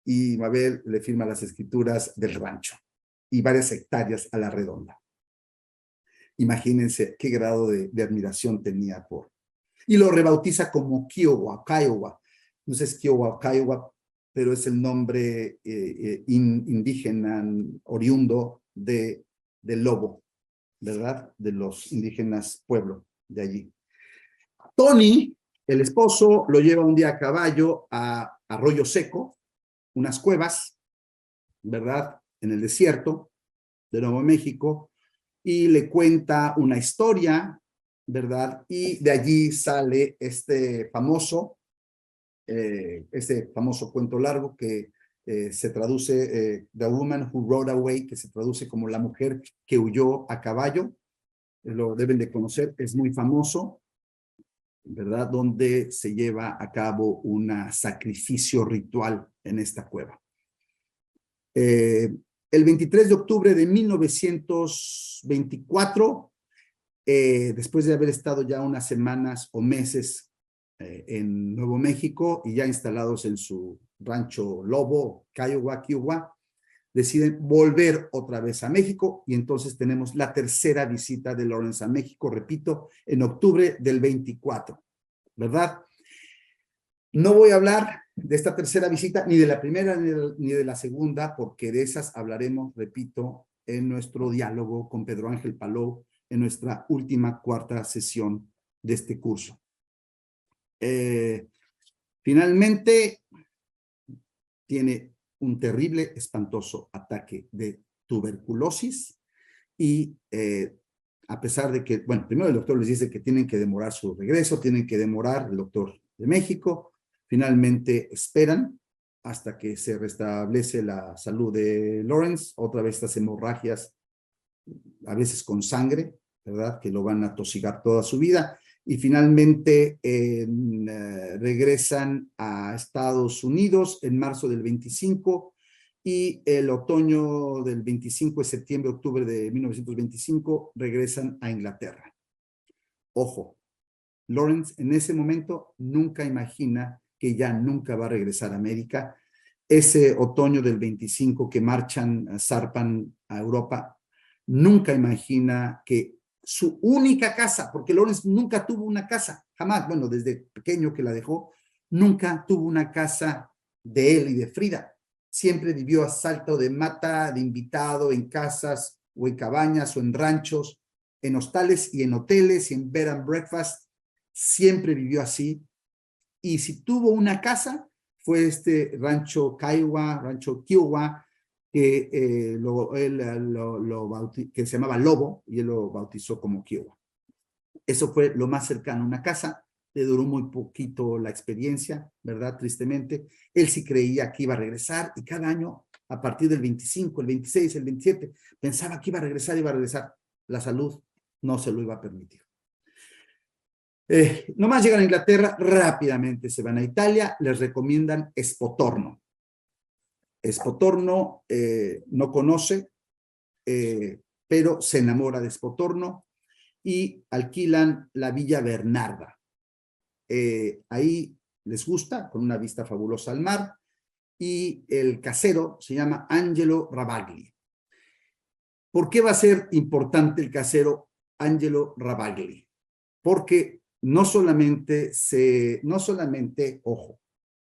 y Mabel le firma las escrituras del rancho, y varias hectáreas a la redonda. Imagínense qué grado de admiración tenía por... Y lo rebautiza como Kiowa, Kiowa. Entonces, Kiowa, Kiowa pero es el nombre indígena oriundo del lobo, ¿verdad? De los indígenas pueblo de allí. Tony, el esposo, lo lleva un día a caballo a Arroyo Seco, unas cuevas, ¿verdad? En el desierto de Nuevo México, y le cuenta una historia, ¿verdad? Y de allí sale este famoso cuento largo que se traduce, The Woman Who Rode Away, que se traduce como La mujer que huyó a caballo. Lo deben de conocer, es muy famoso, ¿verdad? Donde se lleva a cabo un sacrificio ritual en esta cueva. El 23 de octubre de 1924, después de haber estado ya unas semanas o meses en Nuevo México y ya instalados en su rancho Lobo, Kiowa, deciden volver otra vez a México y entonces tenemos la tercera visita de Lawrence a México, repito, en octubre del 24, ¿verdad? No voy a hablar de esta tercera visita, ni de la primera ni de la segunda, porque de esas hablaremos, repito, en nuestro diálogo con Pedro Ángel Palou, en nuestra última cuarta sesión de este curso. Finalmente, tiene un terrible, espantoso ataque de tuberculosis y a pesar de que, bueno, primero el doctor les dice que tienen que demorar su regreso, tienen que demorar el doctor de México, finalmente esperan hasta que se restablece la salud de Lawrence, otra vez estas hemorragias, a veces con sangre, ¿verdad? Que lo van a tosigar toda su vida. Y finalmente regresan a Estados Unidos en marzo del 25 y el otoño del 25, septiembre, octubre de 1925, regresan a Inglaterra. Ojo, Lawrence en ese momento nunca imagina que ya nunca va a regresar a América. Ese otoño del 25 que marchan, zarpan a Europa, nunca imagina que su única casa, porque Lawrence nunca tuvo una casa, jamás, bueno, desde pequeño que la dejó, nunca tuvo una casa de él y de Frida. Siempre vivió a salto de mata, de invitado, en casas o en cabañas o en ranchos, en hostales y en hoteles y en bed and breakfast. Siempre vivió así. Y si tuvo una casa, fue este rancho Kiowa, que, que se llamaba Lobo, y él lo bautizó como Kiowa. Eso fue lo más cercano a una casa. Le duró muy poquito la experiencia, ¿verdad? Tristemente. Él sí creía que iba a regresar y cada año, a partir del 25, el 26, el 27, pensaba que iba a regresar. La salud no se lo iba a permitir. Nomás llegan a Inglaterra, rápidamente se van a Italia, les recomiendan Spotorno. Spotorno no conoce, pero se enamora de Spotorno y alquilan la Villa Bernarda. Ahí les gusta, con una vista fabulosa al mar, y el casero se llama Angelo Ravagli. ¿Por qué va a ser importante el casero Angelo Ravagli? Porque no solamente, ojo,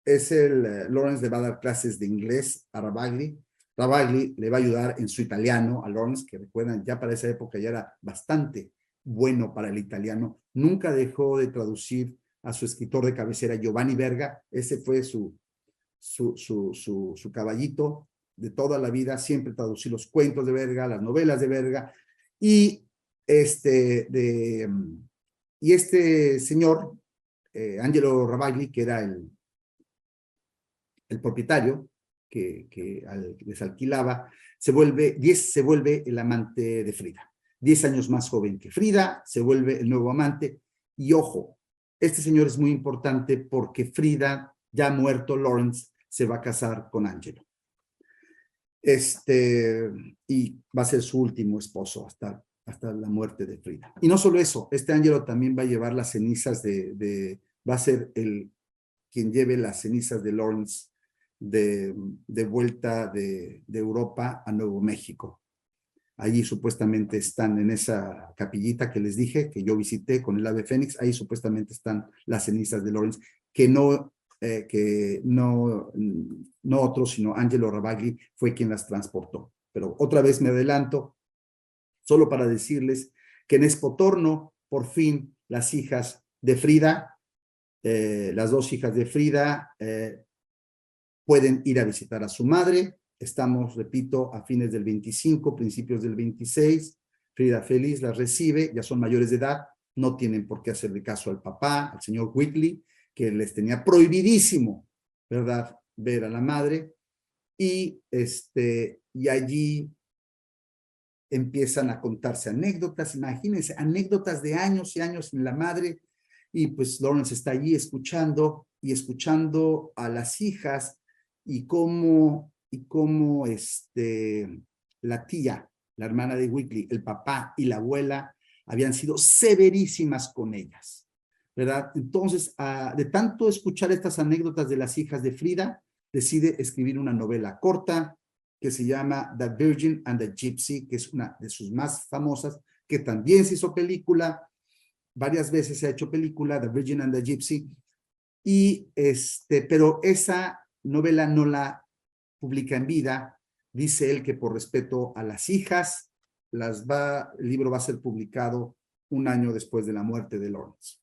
es Lawrence le va a dar clases de inglés a Ravagli. Ravagli le va a ayudar en su italiano a Lawrence, que recuerdan, ya para esa época ya era bastante bueno para el italiano. Nunca dejó de traducir a su escritor de cabecera, Giovanni Verga. Ese fue su caballito de toda la vida. Siempre traducí los cuentos de Verga, las novelas de Verga. Y este señor, Angelo Ravagli, que era el propietario que les alquilaba, se vuelve el amante de Frida. 10 años más joven que Frida, se vuelve el nuevo amante. Y ojo, este señor es muy importante porque Frida, ya muerto Lawrence, se va a casar con Angelo. Y va a ser su último esposo hasta la muerte de Frida. Y no solo eso, Angelo también va a llevar las cenizas va a ser quien lleve las cenizas de Lawrence de vuelta de Europa a Nuevo México. Allí supuestamente están en esa capillita que les dije, que yo visité con el ave fénix, ahí supuestamente están las cenizas de Lawrence, que no que no otro, sino Angelo Ravagli fue quien las transportó. Pero otra vez me adelanto, solo para decirles que en Espotorno, por fin, las hijas de Frida, las dos hijas de Frida, pueden ir a visitar a su madre. Estamos, repito, a fines del 25, principios del 26. Frida feliz las recibe, ya son mayores de edad, no tienen por qué hacerle caso al papá, al señor Whitley, que les tenía prohibidísimo, ¿verdad?, ver a la madre. Y allí empiezan a contarse anécdotas, imagínense, anécdotas de años y años en la madre, y pues Lawrence está allí escuchando a las hijas y cómo la tía, la hermana de Whitley, el papá y la abuela habían sido severísimas con ellas, ¿verdad? Entonces, de tanto escuchar estas anécdotas de las hijas de Frida, decide escribir una novela corta que se llama The Virgin and the Gypsy, que es una de sus más famosas, que también se hizo película, varias veces se ha hecho película, The Virgin and the Gypsy, y pero esa novela no la publica en vida. Dice él que por respeto a las hijas, el libro va a ser publicado un año después de la muerte de Lawrence.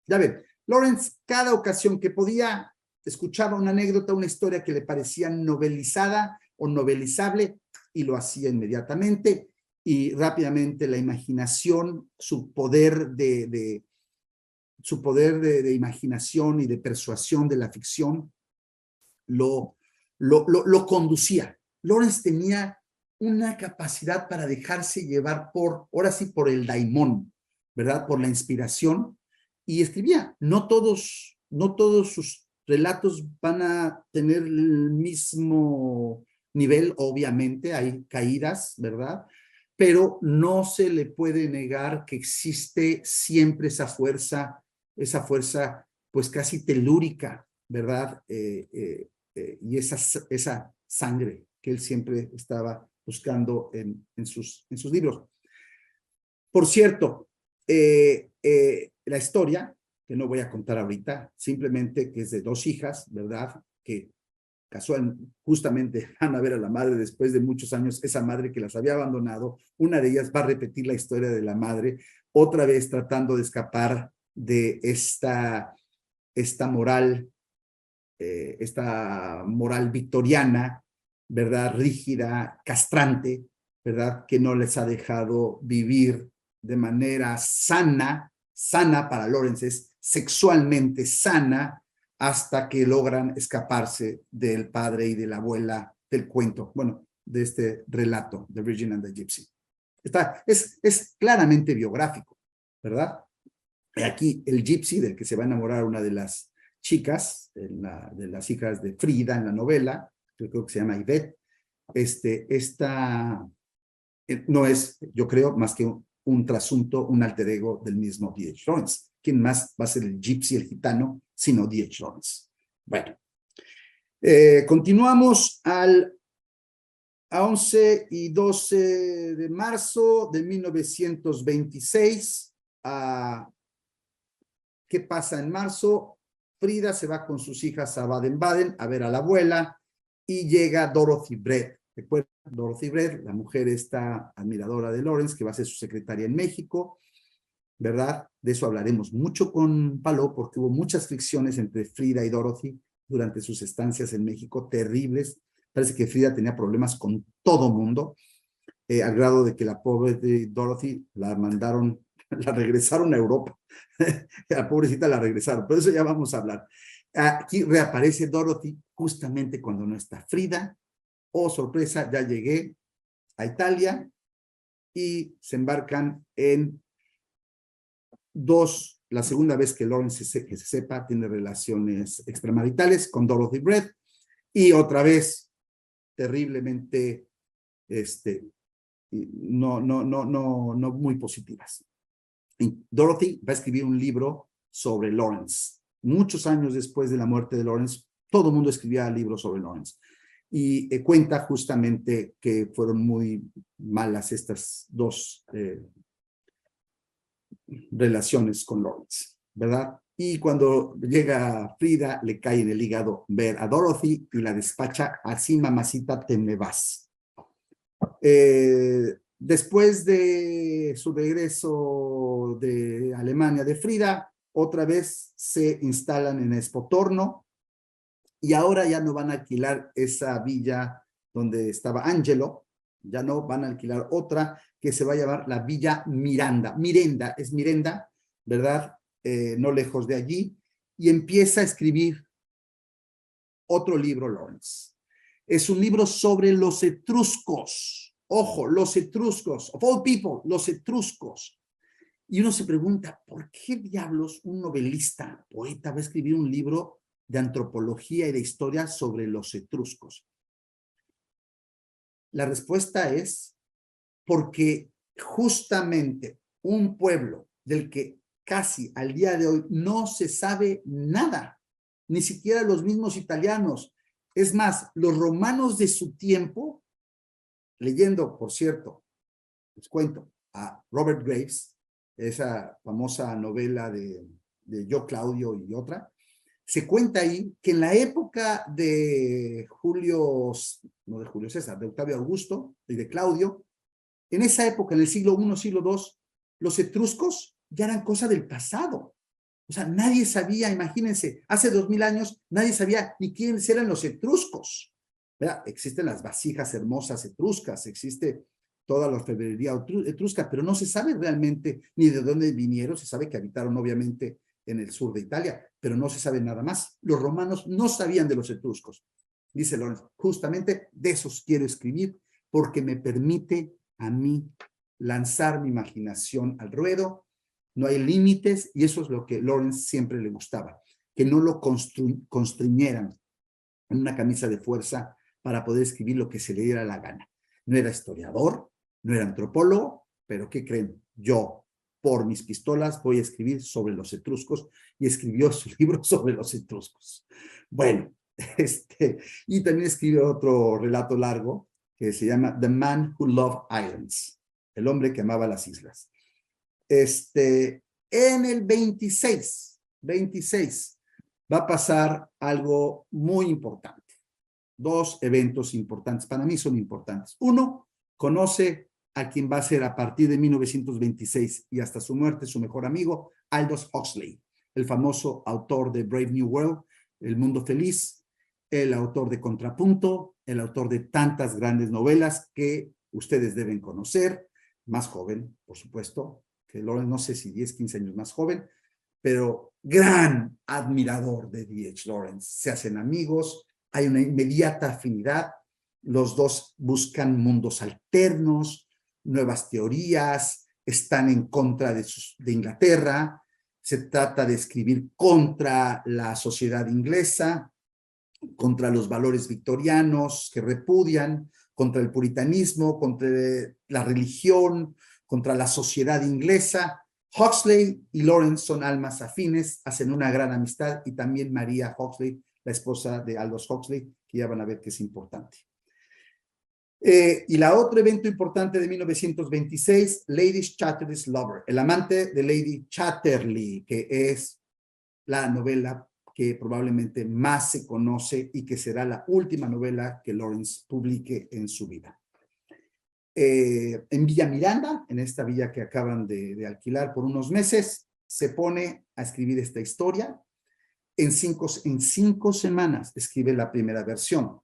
Ya ven, Lawrence, cada ocasión que podía, escuchaba una anécdota, una historia que le parecía novelizada o novelizable, y lo hacía inmediatamente, y rápidamente la imaginación, su poder de imaginación y de persuasión de la ficción lo conducía. Lawrence tenía una capacidad para dejarse llevar ahora sí, por el daimón, ¿verdad?, por la inspiración, y escribía. No todos sus relatos van a tener el mismo nivel, obviamente, hay caídas, ¿verdad?, pero no se le puede negar que existe siempre esa fuerza pues casi telúrica, ¿verdad?, y esa sangre que él siempre estaba buscando en sus libros. Por cierto, la historia, que no voy a contar ahorita, simplemente que es de dos hijas, ¿verdad?, que justamente van a ver a la madre después de muchos años, esa madre que las había abandonado. Una de ellas va a repetir la historia de la madre, otra vez tratando de escapar de esta moral victoriana, ¿verdad?, rígida, castrante, ¿verdad?, que no les ha dejado vivir de manera sana para Lawrence, es sexualmente sana, hasta que logran escaparse del padre y de la abuela del cuento, bueno, de este relato, The Virgin and the Gypsy. Es claramente biográfico, ¿verdad? Y aquí el Gypsy, del que se va a enamorar una de las chicas, de las hijas de Frida en la novela, que creo que se llama Yvette, no es, yo creo, más que un trasunto, un alter ego del mismo D.H. Lawrence. ¿Quién más va a ser el Gypsy, el gitano, sino D.H. Lawrence? Bueno, continuamos a 11 y 12 de marzo de 1926. ¿Qué pasa en marzo? Frida se va con sus hijas a Baden-Baden a ver a la abuela, y llega Dorothy Brett. ¿Recuerdan? Dorothy Brett, la mujer esta admiradora de Lawrence, que va a ser su secretaria en México, ¿verdad? De eso hablaremos mucho con Paló, porque hubo muchas fricciones entre Frida y Dorothy durante sus estancias en México, terribles. Parece que Frida tenía problemas con todo mundo, al grado de que la pobre de Dorothy la regresaron a Europa. La pobrecita la regresaron, pero eso ya vamos a hablar. Aquí reaparece Dorothy justamente cuando no está Frida. Oh, sorpresa, ya llegué a Italia, y se embarcan en la segunda vez que Lawrence, que se sepa, tiene relaciones extramaritales con Dorothy Brett, y otra vez terriblemente no muy positivas. Y Dorothy va a escribir un libro sobre Lawrence. Muchos años después de la muerte de Lawrence, todo el mundo escribía libros sobre Lawrence. Y cuenta justamente que fueron muy malas estas dos relaciones con Lawrence, ¿verdad? Y cuando llega Frida, le cae en el hígado ver a Dorothy y la despacha, así mamacita te me vas. Después de su regreso de Alemania de Frida, otra vez se instalan en Espotorno y ahora ya no van a alquilar esa villa donde estaba Angelo, ya no van a alquilar otra que se va a llamar la Villa Miranda. Mirenda, es Mirenda, ¿verdad? No lejos de allí, y empieza a escribir otro libro, Lawrence. Es un libro sobre los etruscos. Ojo, los etruscos, of all people, los etruscos. Y uno se pregunta, ¿por qué diablos un novelista, poeta, va a escribir un libro de antropología y de historia sobre los etruscos? La respuesta es porque justamente un pueblo del que casi al día de hoy no se sabe nada, ni siquiera los mismos italianos. Es más, los romanos de su tiempo, leyendo, por cierto, les cuento, a Robert Graves, esa famosa novela de Yo, Claudio y otra, se cuenta ahí que en la época de no de Julio César, de Octavio Augusto y de Claudio, en esa época, en el siglo I, siglo II, los etruscos ya eran cosa del pasado. O sea, nadie sabía, imagínense, hace 2000 años, nadie sabía ni quiénes eran los etruscos. ¿Verdad? Existen las vasijas hermosas etruscas, existe toda la orfebrería etrusca, pero no se sabe realmente ni de dónde vinieron. Se sabe que habitaron obviamente en el sur de Italia, pero no se sabe nada más. Los romanos no sabían de los etruscos. Dice Lawrence, justamente de esos quiero escribir porque me permite a mí lanzar mi imaginación al ruedo. No hay límites y eso es lo que Lawrence siempre le gustaba, que no lo constriñeran en una camisa de fuerza para poder escribir lo que se le diera la gana. No era historiador, no era antropólogo, pero ¿qué creen? Yo, por mis pistolas, voy a escribir sobre los etruscos y escribió su libro sobre los etruscos. Bueno, y también escribió otro relato largo que se llama The Man Who Loved Islands, el hombre que amaba las islas. En el 26 va a pasar algo muy importante. Dos eventos importantes, para mí son importantes. Uno, conoce a quien va a ser a partir de 1926 y hasta su muerte su mejor amigo, Aldous Huxley, el famoso autor de Brave New World, El Mundo Feliz, el autor de Contrapunto, el autor de tantas grandes novelas que ustedes deben conocer, más joven, por supuesto, que Lawrence, no sé si 10, 15 años más joven, pero gran admirador de D.H. Lawrence. Se hacen amigos, hay una inmediata afinidad, los dos buscan mundos alternos, nuevas teorías, están en contra de Inglaterra, se trata de escribir contra la sociedad inglesa, contra los valores victorianos que repudian, contra el puritanismo, contra la religión, contra la sociedad inglesa. Huxley y Lawrence son almas afines, hacen una gran amistad, y también María Huxley, la esposa de Aldous Huxley, que ya van a ver que es importante. Y la otro evento importante de 1926, Lady Chatterley's Lover, el amante de Lady Chatterley, que es la novela que probablemente más se conoce y que será la última novela que Lawrence publique en su vida. En Villa Miranda, en esta villa que acaban de alquilar por unos meses, se pone a escribir esta historia. En cinco semanas escribe la primera versión.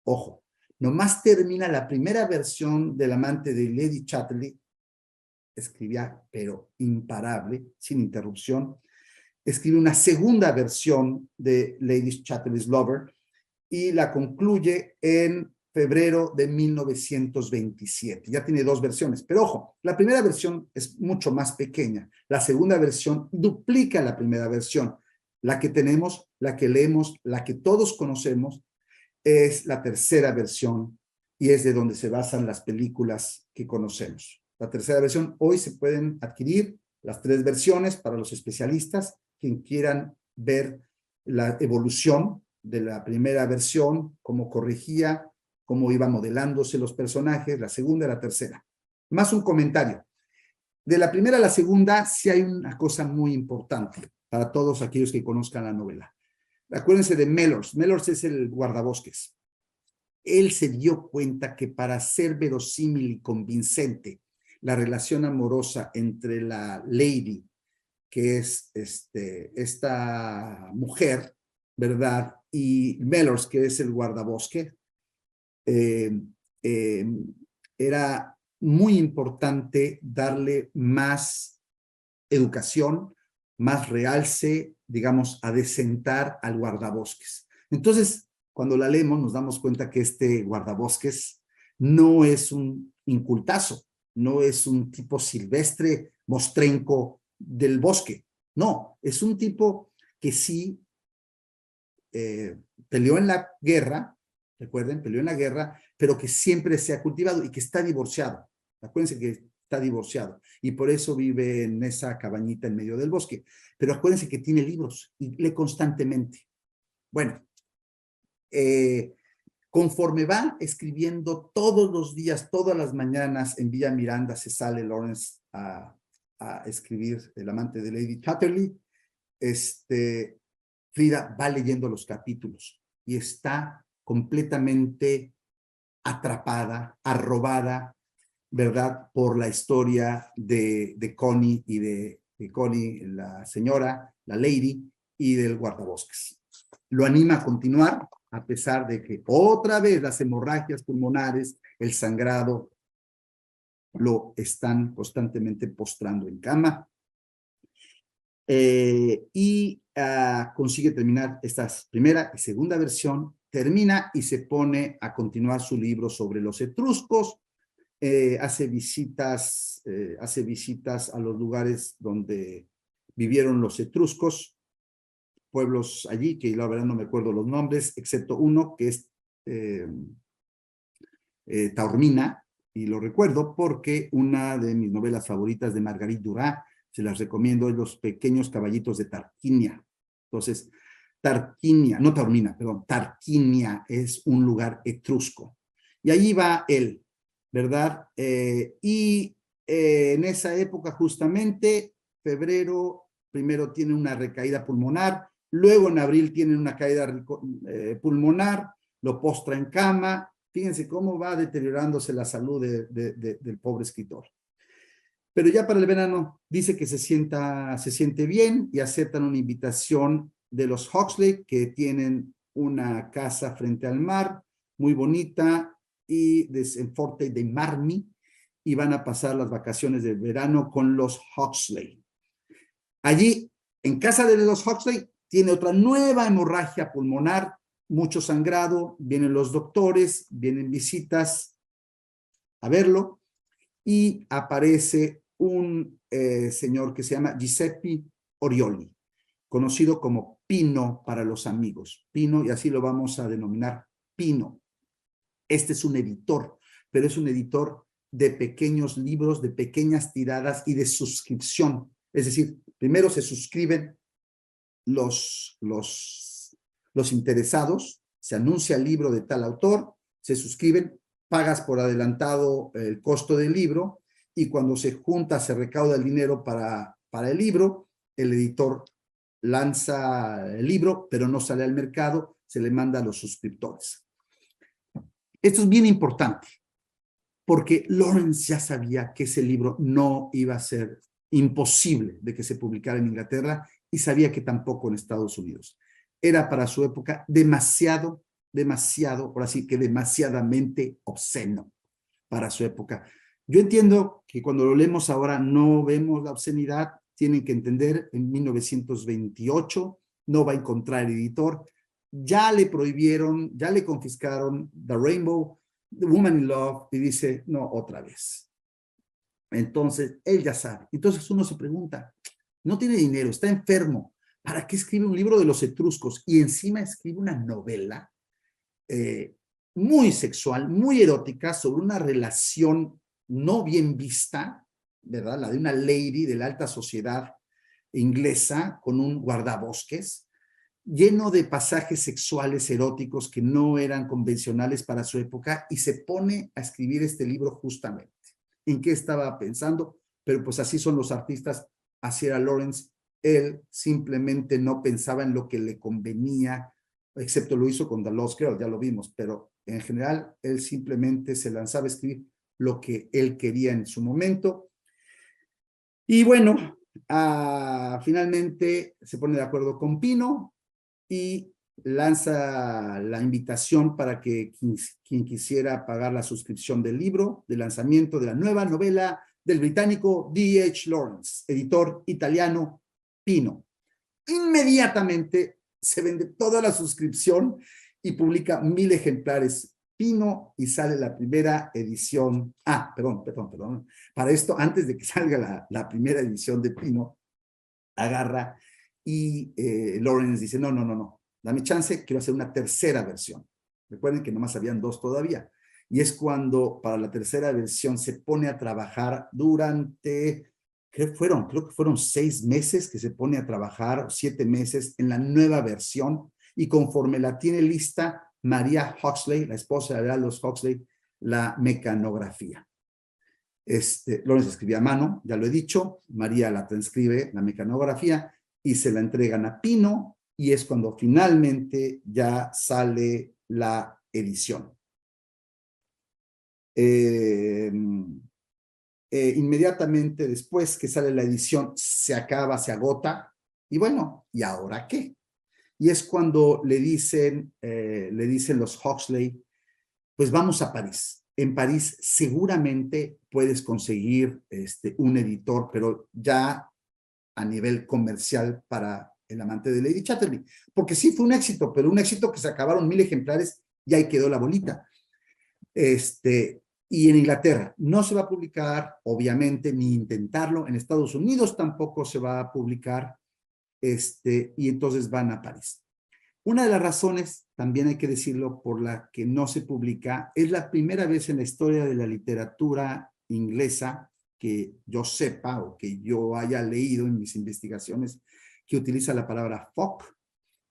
Ojo, nomás termina la primera versión del amante de Lady Chatterley, escribía pero imparable, sin interrupción. Escribe una segunda versión de Lady Chatterley's Lover y la concluye en febrero de 1927. Ya tiene dos versiones, pero ojo, la primera versión es mucho más pequeña. La segunda versión duplica la primera versión. La que tenemos, la que leemos, la que todos conocemos, es la tercera versión y es de donde se basan las películas que conocemos. La tercera versión, hoy se pueden adquirir las tres versiones para los especialistas, quien quieran ver la evolución de la primera versión, cómo corregía, cómo iba modelándose los personajes, la segunda y la tercera. Más un comentario. De la primera a la segunda sí hay una cosa muy importante. para todos aquellos que conozcan la novela. Acuérdense de Mellors. Mellors es el guardabosques. Él se dio cuenta que para ser verosímil y convincente la relación amorosa entre la lady, que es esta mujer, ¿verdad? Y Mellors, que es el guardabosque, era muy importante darle más educación, más realce, digamos, adecentar al guardabosques. Entonces, cuando la leemos, nos damos cuenta que este guardabosques no es un incultazo, no es un tipo silvestre, mostrenco del bosque. No, es un tipo que sí peleó en la guerra, recuerden, peleó en la guerra, pero que siempre se ha cultivado y que está divorciado. Acuérdense que está divorciado y por eso vive en esa cabañita en medio del bosque. Pero acuérdense que tiene libros y lee constantemente. Bueno, conforme va escribiendo todos los días, todas las mañanas en Villa Miranda se sale Lawrence a escribir El amante de Lady Chatterley, Frida va leyendo los capítulos y está completamente atrapada, arrobada, ¿verdad? Por la historia de Connie y de Connie, la señora, la lady, y del guardabosques. Lo anima a continuar, a pesar de que otra vez las hemorragias pulmonares, el sangrado, lo están constantemente postrando en cama. Consigue terminar esta primera y segunda versión, termina y se pone a continuar su libro sobre los etruscos, hace visitas a los lugares donde vivieron los etruscos, pueblos allí, que la verdad no me acuerdo los nombres, excepto uno que es Taormina, y lo recuerdo porque una de mis novelas favoritas de Marguerite Duras, se las recomiendo, es Los pequeños caballitos de Tarquinia. Entonces, Tarquinia, no Taormina, perdón, Tarquinia es un lugar etrusco. Y allí va él, ¿verdad? En esa época justamente, febrero, primero tiene una recaída pulmonar, luego en abril tiene una caída pulmonar, lo postra en cama. Fíjense cómo va deteriorándose la salud del pobre escritor. Pero ya para el verano dice que se siente bien y aceptan una invitación de los Huxley, que tienen una casa frente al mar, muy bonita, y en Forte de Marmi, y van a pasar las vacaciones de verano con los Huxley. Allí, en casa de los Huxley, tiene otra nueva hemorragia pulmonar, mucho sangrado, vienen los doctores, vienen visitas a verlo, y aparece un señor que se llama Giuseppe Orioli, conocido como Pino para los amigos. Pino, y así lo vamos a denominar, Pino. Este es un editor, pero es un editor de pequeños libros, de pequeñas tiradas y de suscripción. Es decir, primero se suscriben los interesados, se anuncia el libro de tal autor, se suscriben, pagas por adelantado el costo del libro, y cuando se junta, se recauda el dinero para el libro, el editor lanza el libro, pero no sale al mercado, se le manda a los suscriptores. Esto es bien importante, porque Lawrence ya sabía que ese libro no iba a ser imposible de que se publicara en Inglaterra, y sabía que tampoco en Estados Unidos. Era para su época demasiado, ahora sí que demasiadamente obsceno para su época. Yo entiendo que cuando lo leemos ahora no vemos la obscenidad. Tienen que entender, en 1928 no va a encontrar editor. Ya le prohibieron, ya le confiscaron The Rainbow, The Woman in Love, y dice, no, otra vez. Entonces, él ya sabe. Entonces uno se pregunta, no tiene dinero, está enfermo, ¿para qué escribe un libro de los etruscos? Y encima escribe una novela muy sexual, muy erótica, sobre una relación no bien vista, ¿verdad? La de una lady de la alta sociedad inglesa con un guardabosques, lleno de pasajes sexuales eróticos que no eran convencionales para su época, y se pone a escribir este libro justamente. ¿En qué estaba pensando? Pero pues así son los artistas, así era Lawrence, él simplemente no pensaba en lo que le convenía, excepto lo hizo con The Lost Girl, ya lo vimos, pero en general él simplemente se lanzaba a escribir lo que él quería en su momento. Y bueno, finalmente se pone de acuerdo con Pino y lanza la invitación para que quien quisiera pagar la suscripción del libro de lanzamiento de la nueva novela del británico D.H. Lawrence, editor italiano Pino. Inmediatamente se vende toda la suscripción y publica 1000 ejemplares Pino y sale la primera edición. Perdón. Para esto, antes de que salga la primera edición de Pino, agarra y Lawrence dice, no, dame chance, quiero hacer una tercera versión. Recuerden que nomás habían 2 todavía. Y es cuando para la tercera versión se pone a trabajar durante, creo que fueron 6 meses que se pone a trabajar, 7 meses en la nueva versión, y conforme la tiene lista, María Huxley, la esposa de Aldous Huxley, la mecanografía. Lawrence escribía a mano, ya lo he dicho, María la transcribe, la mecanografía, y se la entregan a Pino, y es cuando finalmente ya sale la edición. Inmediatamente después que sale la edición, se acaba, se agota, y bueno, ¿y ahora qué? Y es cuando le dicen los Huxley, pues vamos a París. En París seguramente puedes conseguir un editor, pero ya a nivel comercial para el amante de Lady Chatterley. Porque sí fue un éxito, pero un éxito que se acabaron 1000 ejemplares y ahí quedó la bolita. Y en Inglaterra no se va a publicar, obviamente, ni intentarlo. En Estados Unidos tampoco se va a publicar, y entonces van a París. Una de las razones, también hay que decirlo, por la que no se publica, es la primera vez en la historia de la literatura inglesa que yo sepa o que yo haya leído en mis investigaciones que utiliza la palabra fuck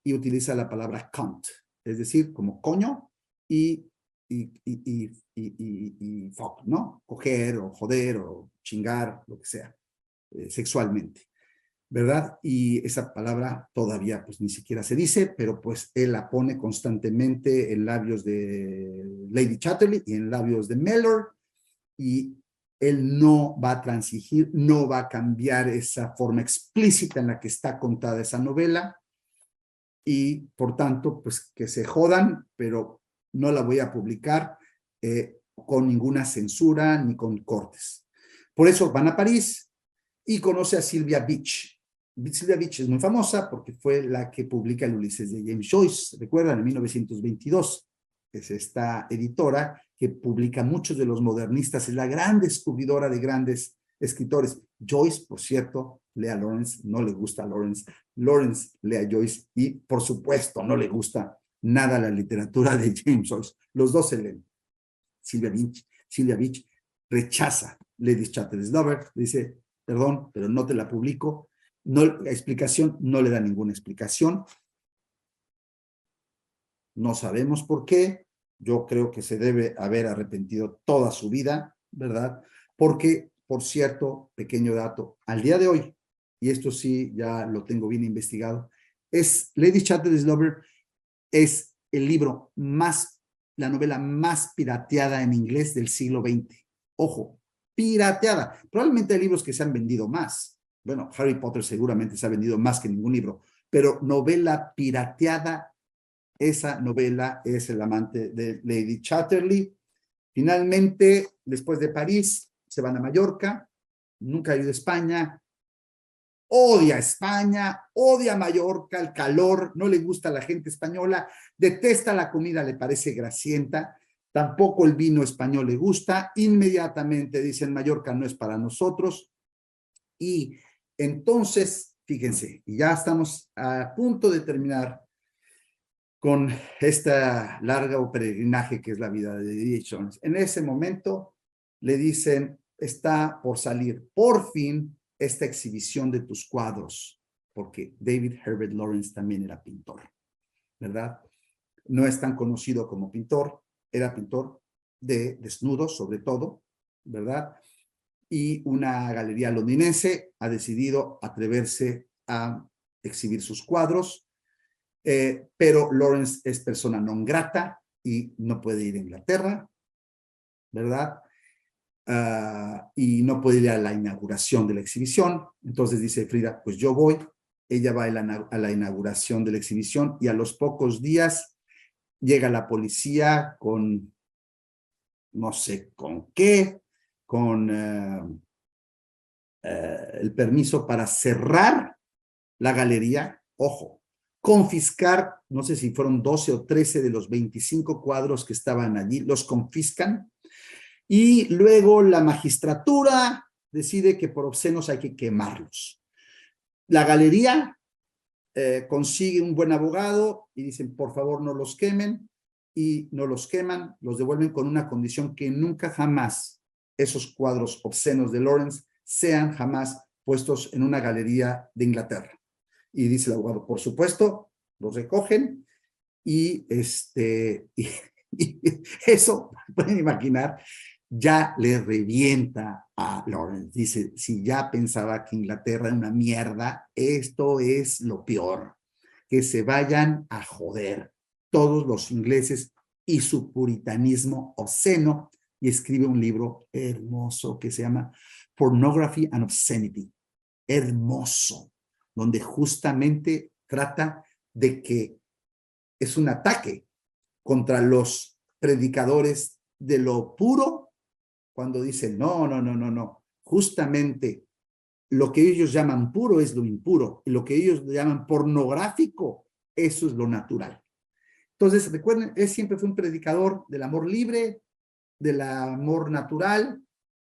y utiliza la palabra cunt, es decir, como coño y fuck, ¿no? Coger o joder o chingar, lo que sea, sexualmente, ¿verdad? Y esa palabra todavía pues ni siquiera se dice, pero pues él la pone constantemente en labios de Lady Chatterley y en labios de Mellor, y él no va a transigir, no va a cambiar esa forma explícita en la que está contada esa novela, y por tanto pues que se jodan, pero no la voy a publicar con ninguna censura ni con cortes. Por eso van a París y conoce a Sylvia Beach. Sylvia Beach es muy famosa porque fue la que publica el Ulises de James Joyce, recuerdan, en 1922. Es esta editora que publica muchos de los modernistas, es la gran descubridora de grandes escritores. Joyce, por cierto, lee a Lawrence, no le gusta a Lawrence. Lawrence lee a Joyce y, por supuesto, no le gusta nada la literatura de James Joyce. Los dos se leen. Sylvia Beach rechaza Lady Chatterley's Lover, dice, perdón, pero no te la publico. No, la explicación, no le da ninguna explicación. No sabemos por qué. Yo creo que se debe haber arrepentido toda su vida, ¿verdad? Porque, por cierto, pequeño dato, al día de hoy, y esto sí ya lo tengo bien investigado, es Lady Chatterley's Lover, es el libro más, la novela más pirateada en inglés del siglo XX. Ojo, pirateada. Probablemente hay libros que se han vendido más. Bueno, Harry Potter seguramente se ha vendido más que ningún libro, pero novela pirateada, esa novela es El amante de Lady Chatterley. Finalmente, después de París, se van a Mallorca. Nunca ha ido a España. Odia España, odia Mallorca, el calor, no le gusta a la gente española, detesta la comida, le parece grasienta, tampoco el vino español le gusta. Inmediatamente dicen, Mallorca no es para nosotros. Y entonces, fíjense, y ya estamos a punto de terminar con esta larga peregrinaje que es la vida de D.H. Lawrence. En ese momento le dicen, está por salir por fin esta exhibición de tus cuadros, porque David Herbert Lawrence también era pintor, ¿verdad? No es tan conocido como pintor, era pintor de desnudos sobre todo, ¿verdad? Y una galería londinense ha decidido atreverse a exhibir sus cuadros, pero Lawrence es persona non grata y no puede ir a Inglaterra, ¿verdad? Y no puede ir a la inauguración de la exhibición. Entonces dice Frida, pues yo voy. Ella va a la inauguración de la exhibición y a los pocos días llega la policía con, no sé con qué, con el permiso para cerrar la galería. Ojo, confiscar, no sé si fueron 12 o 13 de los 25 cuadros que estaban allí, los confiscan. Y luego la magistratura decide que por obscenos hay que quemarlos. La galería consigue un buen abogado y dicen, por favor, no los quemen, y no los queman, los devuelven con una condición que nunca jamás esos cuadros obscenos de Lawrence sean jamás puestos en una galería de Inglaterra. Y dice el abogado, por supuesto, los recogen y, y eso, pueden imaginar, ya le revienta a Lawrence. Dice, si ya pensaba que Inglaterra era una mierda, esto es lo peor. Que se vayan a joder todos los ingleses y su puritanismo obsceno, y escribe un libro hermoso que se llama Pornography and Obscenity. Hermoso, donde justamente trata de que es un ataque contra los predicadores de lo puro, cuando dicen, no, no, no, no, no, justamente lo que ellos llaman puro es lo impuro, y lo que ellos llaman pornográfico, eso es lo natural. Entonces, recuerden, él siempre fue un predicador del amor libre, del amor natural,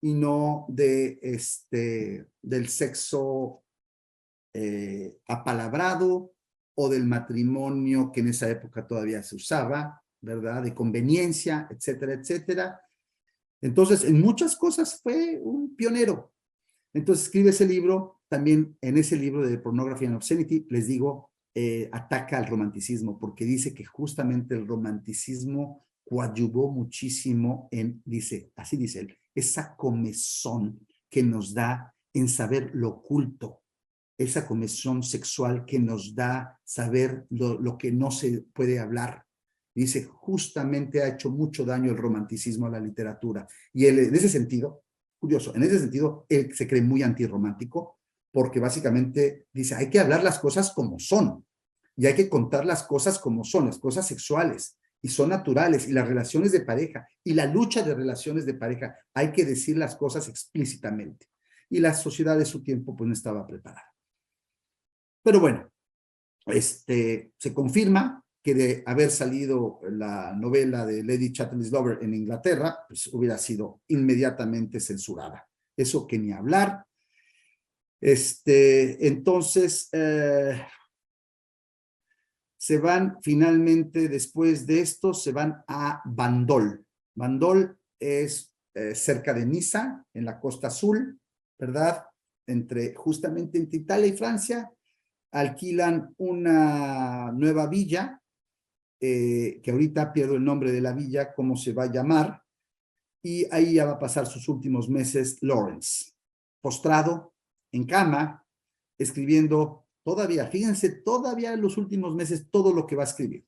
y no del sexo apalabrado, o del matrimonio que en esa época todavía se usaba, ¿verdad? De conveniencia, etcétera, etcétera. Entonces, en muchas cosas fue un pionero. Entonces, escribe ese libro. También en ese libro de Pornography and Obscenity, les digo, ataca al romanticismo, porque dice que justamente el romanticismo coadyuvó muchísimo en, dice, así dice él, esa comezón que nos da en saber lo oculto, esa comezón sexual que nos da saber lo que no se puede hablar. Dice, justamente ha hecho mucho daño el romanticismo a la literatura. Y él, en ese sentido, curioso, en ese sentido, él se cree muy antirromántico, porque básicamente dice, hay que hablar las cosas como son, y hay que contar las cosas como son, las cosas sexuales, y son naturales, y las relaciones de pareja, y la lucha de relaciones de pareja, hay que decir las cosas explícitamente. Y la sociedad de su tiempo pues no estaba preparada. Pero bueno, se confirma que de haber salido la novela de Lady Chatterley's Lover en Inglaterra, pues hubiera sido inmediatamente censurada. Eso que ni hablar. Entonces, se van finalmente, después de esto, se van a Bandol. Bandol es cerca de Niza, en la Costa Azul, ¿verdad? Justamente entre Italia y Francia, alquilan una nueva villa, que ahorita pierdo el nombre de la villa, cómo se va a llamar, y ahí ya va a pasar sus últimos meses Lawrence, postrado, en cama, escribiendo todavía, fíjense, todavía en los últimos meses todo lo que va a escribir.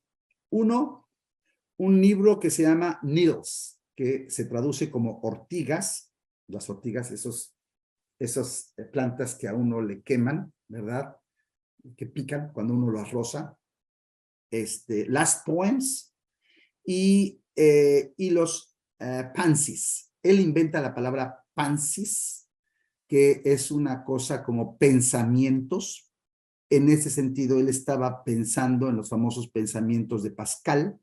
Un libro que se llama Needles, que se traduce como ortigas, las ortigas, esas plantas que a uno le queman, ¿verdad? Que pican cuando uno lo roza. Last Poems y los pansies. Él inventa la palabra pansies, que es una cosa como pensamientos. En ese sentido, él estaba pensando en los famosos pensamientos de Pascal,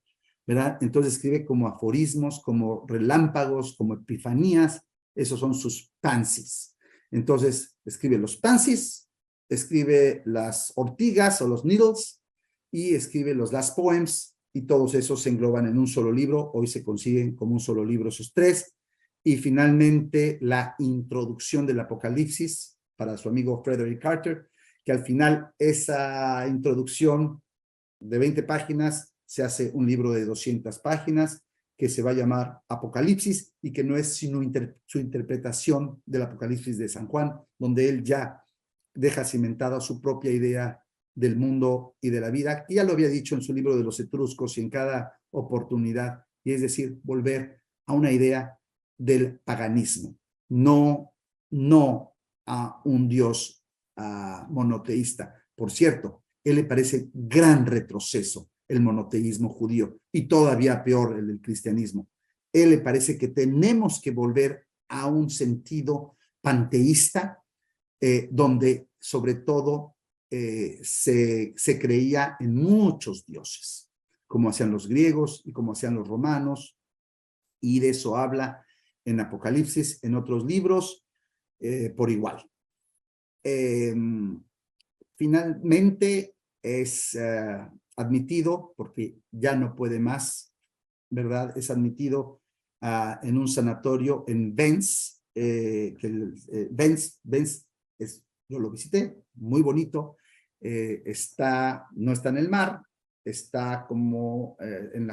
¿verdad? Entonces escribe como aforismos, como relámpagos, como epifanías. Esos son sus pansies. Entonces escribe los pansies, escribe las ortigas o los needles, y escribe los Last Poems, y todos esos se engloban en un solo libro. Hoy se consiguen como un solo libro esos tres. Y finalmente la introducción del Apocalipsis para su amigo Frederick Carter, que al final esa introducción de 20 páginas se hace un libro de 200 páginas que se va a llamar Apocalipsis, y que no es sino su interpretación del Apocalipsis de San Juan, donde él ya deja cimentada su propia idea del mundo y de la vida, que ya lo había dicho en su libro de los Etruscos y en cada oportunidad, y es decir, volver a una idea del paganismo, no a un Dios monoteísta. Por cierto, él le parece gran retroceso el monoteísmo judío y todavía peor el del cristianismo. Él le parece que tenemos que volver a un sentido panteísta, donde sobre todo se creía en muchos dioses, como hacían los griegos y como hacían los romanos, y de eso habla en Apocalipsis, en otros libros, por igual. Finalmente es admitido, porque ya no puede más, ¿verdad? Es admitido en un sanatorio en Vence, Vence yo lo visité, muy bonito, no está en el mar, está como en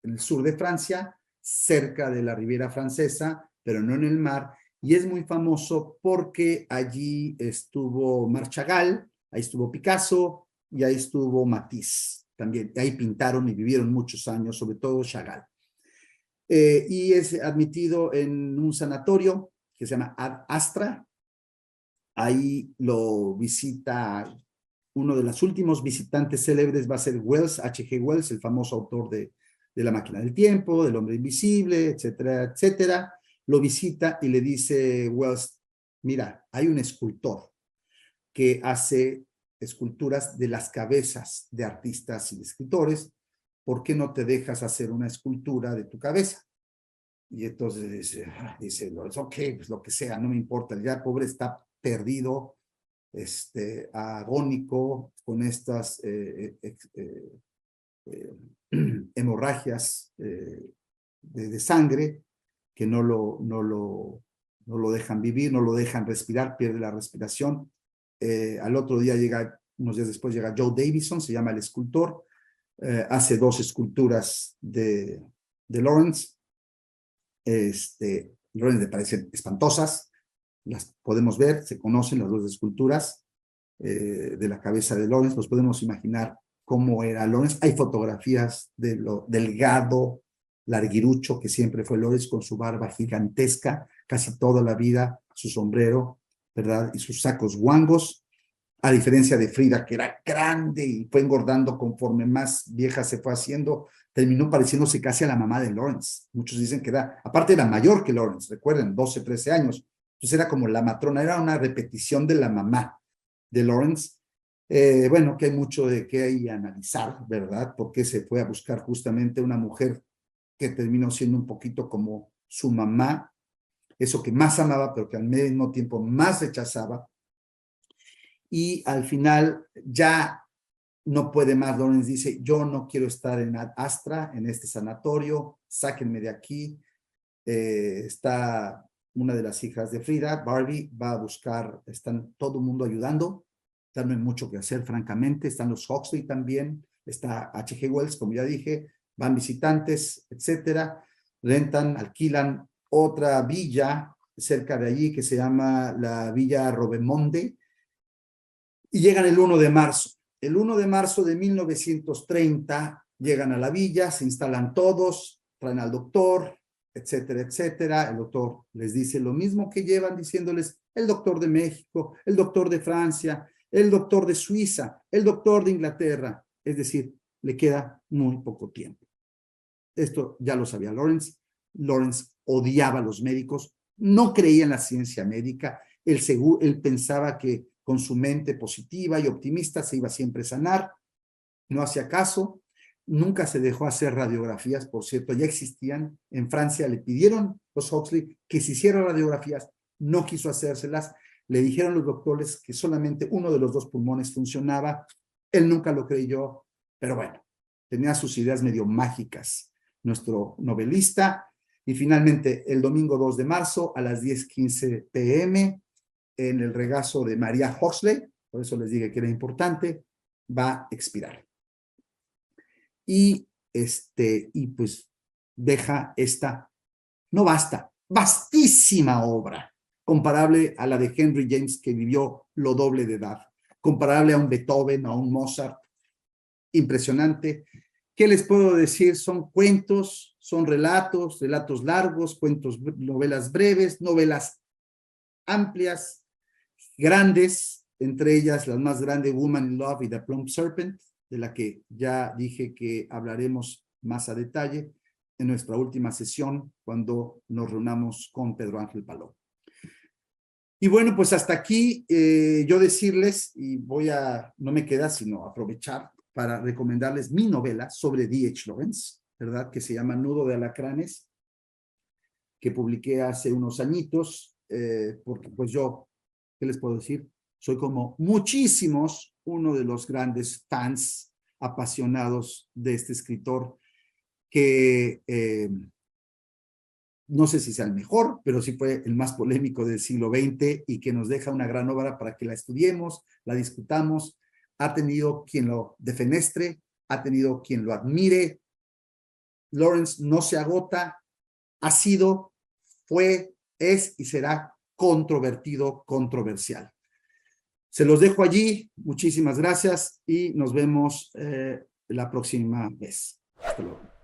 el sur de Francia, cerca de la Riviera Francesa, pero no en el mar, y es muy famoso porque allí estuvo Marc Chagall, ahí estuvo Picasso, y ahí estuvo Matisse también, ahí pintaron y vivieron muchos años, sobre todo Chagall. Y es admitido en un sanatorio que se llama Ad Astra. Ahí lo visita uno de los últimos visitantes célebres, va a ser Wells, H.G. Wells, el famoso autor de La máquina del tiempo, del hombre invisible, etcétera, etcétera. Lo visita y le dice Wells, mira, hay un escultor que hace esculturas de las cabezas de artistas y de escritores, ¿por qué no te dejas hacer una escultura de tu cabeza? Y entonces dice, ok, pues lo que sea, no me importa, ya el pobre está perdido, agónico, con estas hemorragias de sangre que no lo dejan vivir, no lo dejan respirar, pierde la respiración. Al otro día unos días después llega Joe Davison, se llama el escultor, hace 2 esculturas de Lawrence. Lawrence le parecen espantosas, las podemos ver, se conocen las 2 esculturas de la cabeza de Lawrence, nos podemos imaginar cómo era Lawrence. Hay fotografías de lo delgado, larguirucho que siempre fue Lawrence, con su barba gigantesca, casi toda la vida, su sombrero, ¿verdad? Y sus sacos guangos, a diferencia de Frida, que era grande y fue engordando conforme más vieja se fue haciendo, terminó pareciéndose casi a la mamá de Lawrence. Muchos dicen que aparte era mayor que Lawrence, recuerden, 12, 13 años. Entonces era como la matrona, era una repetición de la mamá de Lawrence. Bueno, que hay mucho de qué hay analizar, ¿verdad? Porque se fue a buscar justamente una mujer que terminó siendo un poquito como su mamá, eso que más amaba, pero que al mismo tiempo más rechazaba. Y al final ya no puede más. Lawrence dice, yo no quiero estar en Ad Astra, en este sanatorio, sáquenme de aquí. Está una de las hijas de Frida, Barbie, va a buscar, están todo el mundo ayudando, no hay mucho que hacer, francamente. Están los Huxley también, está H.G. Wells, como ya dije, van visitantes, etcétera, rentan, alquilan otra villa cerca de allí que se llama la Villa Robemonde, y llegan el 1 de marzo. El 1 de marzo de 1930 llegan a la villa, se instalan todos, traen al doctor, etcétera, etcétera. El doctor les dice lo mismo que llevan diciéndoles el doctor de México, el doctor de Francia, el doctor de Suiza, el doctor de Inglaterra. Es decir, le queda muy poco tiempo. Esto ya lo sabía Lawrence. Lawrence odiaba a los médicos, no creía en la ciencia médica. Él pensaba que con su mente positiva y optimista se iba siempre a sanar. No hacía caso. Nunca se dejó hacer radiografías, por cierto, ya existían. En Francia le pidieron los Huxley que se hicieran radiografías, no quiso hacérselas. Le dijeron los doctores que solamente uno de los 2 pulmones funcionaba. Él nunca lo creyó, pero bueno, tenía sus ideas medio mágicas, nuestro novelista. Y finalmente, el domingo 2 de marzo a las 10:15 p.m., en el regazo de María Huxley, por eso les dije que era importante, va a expirar. Y pues deja esta, no basta, vastísima obra comparable a la de Henry James, que vivió lo doble de edad, comparable a un Beethoven, a un Mozart, impresionante. ¿Qué les puedo decir? Son cuentos, son relatos, relatos largos, cuentos, novelas breves, novelas amplias, grandes, entre ellas la más grande, Woman in Love y The Plump Serpent, de la que ya dije que hablaremos más a detalle en nuestra última sesión cuando nos reunamos con Pedro Ángel Paló. Y bueno, pues hasta aquí yo decirles, y no me queda sino aprovechar para recomendarles mi novela sobre D.H. Lawrence, ¿verdad? Que se llama Nudo de Alacranes, que publiqué hace unos añitos, porque pues yo, ¿qué les puedo decir? Soy como muchísimos uno de los grandes fans apasionados de este escritor que no sé si sea el mejor, pero sí fue el más polémico del siglo XX y que nos deja una gran obra para que la estudiemos, la discutamos. Ha tenido quien lo defenestre, ha tenido quien lo admire. Lawrence no se agota, ha sido, fue, es y será controvertido, controversial. Se los dejo allí, muchísimas gracias y nos vemos la próxima vez. Hasta luego.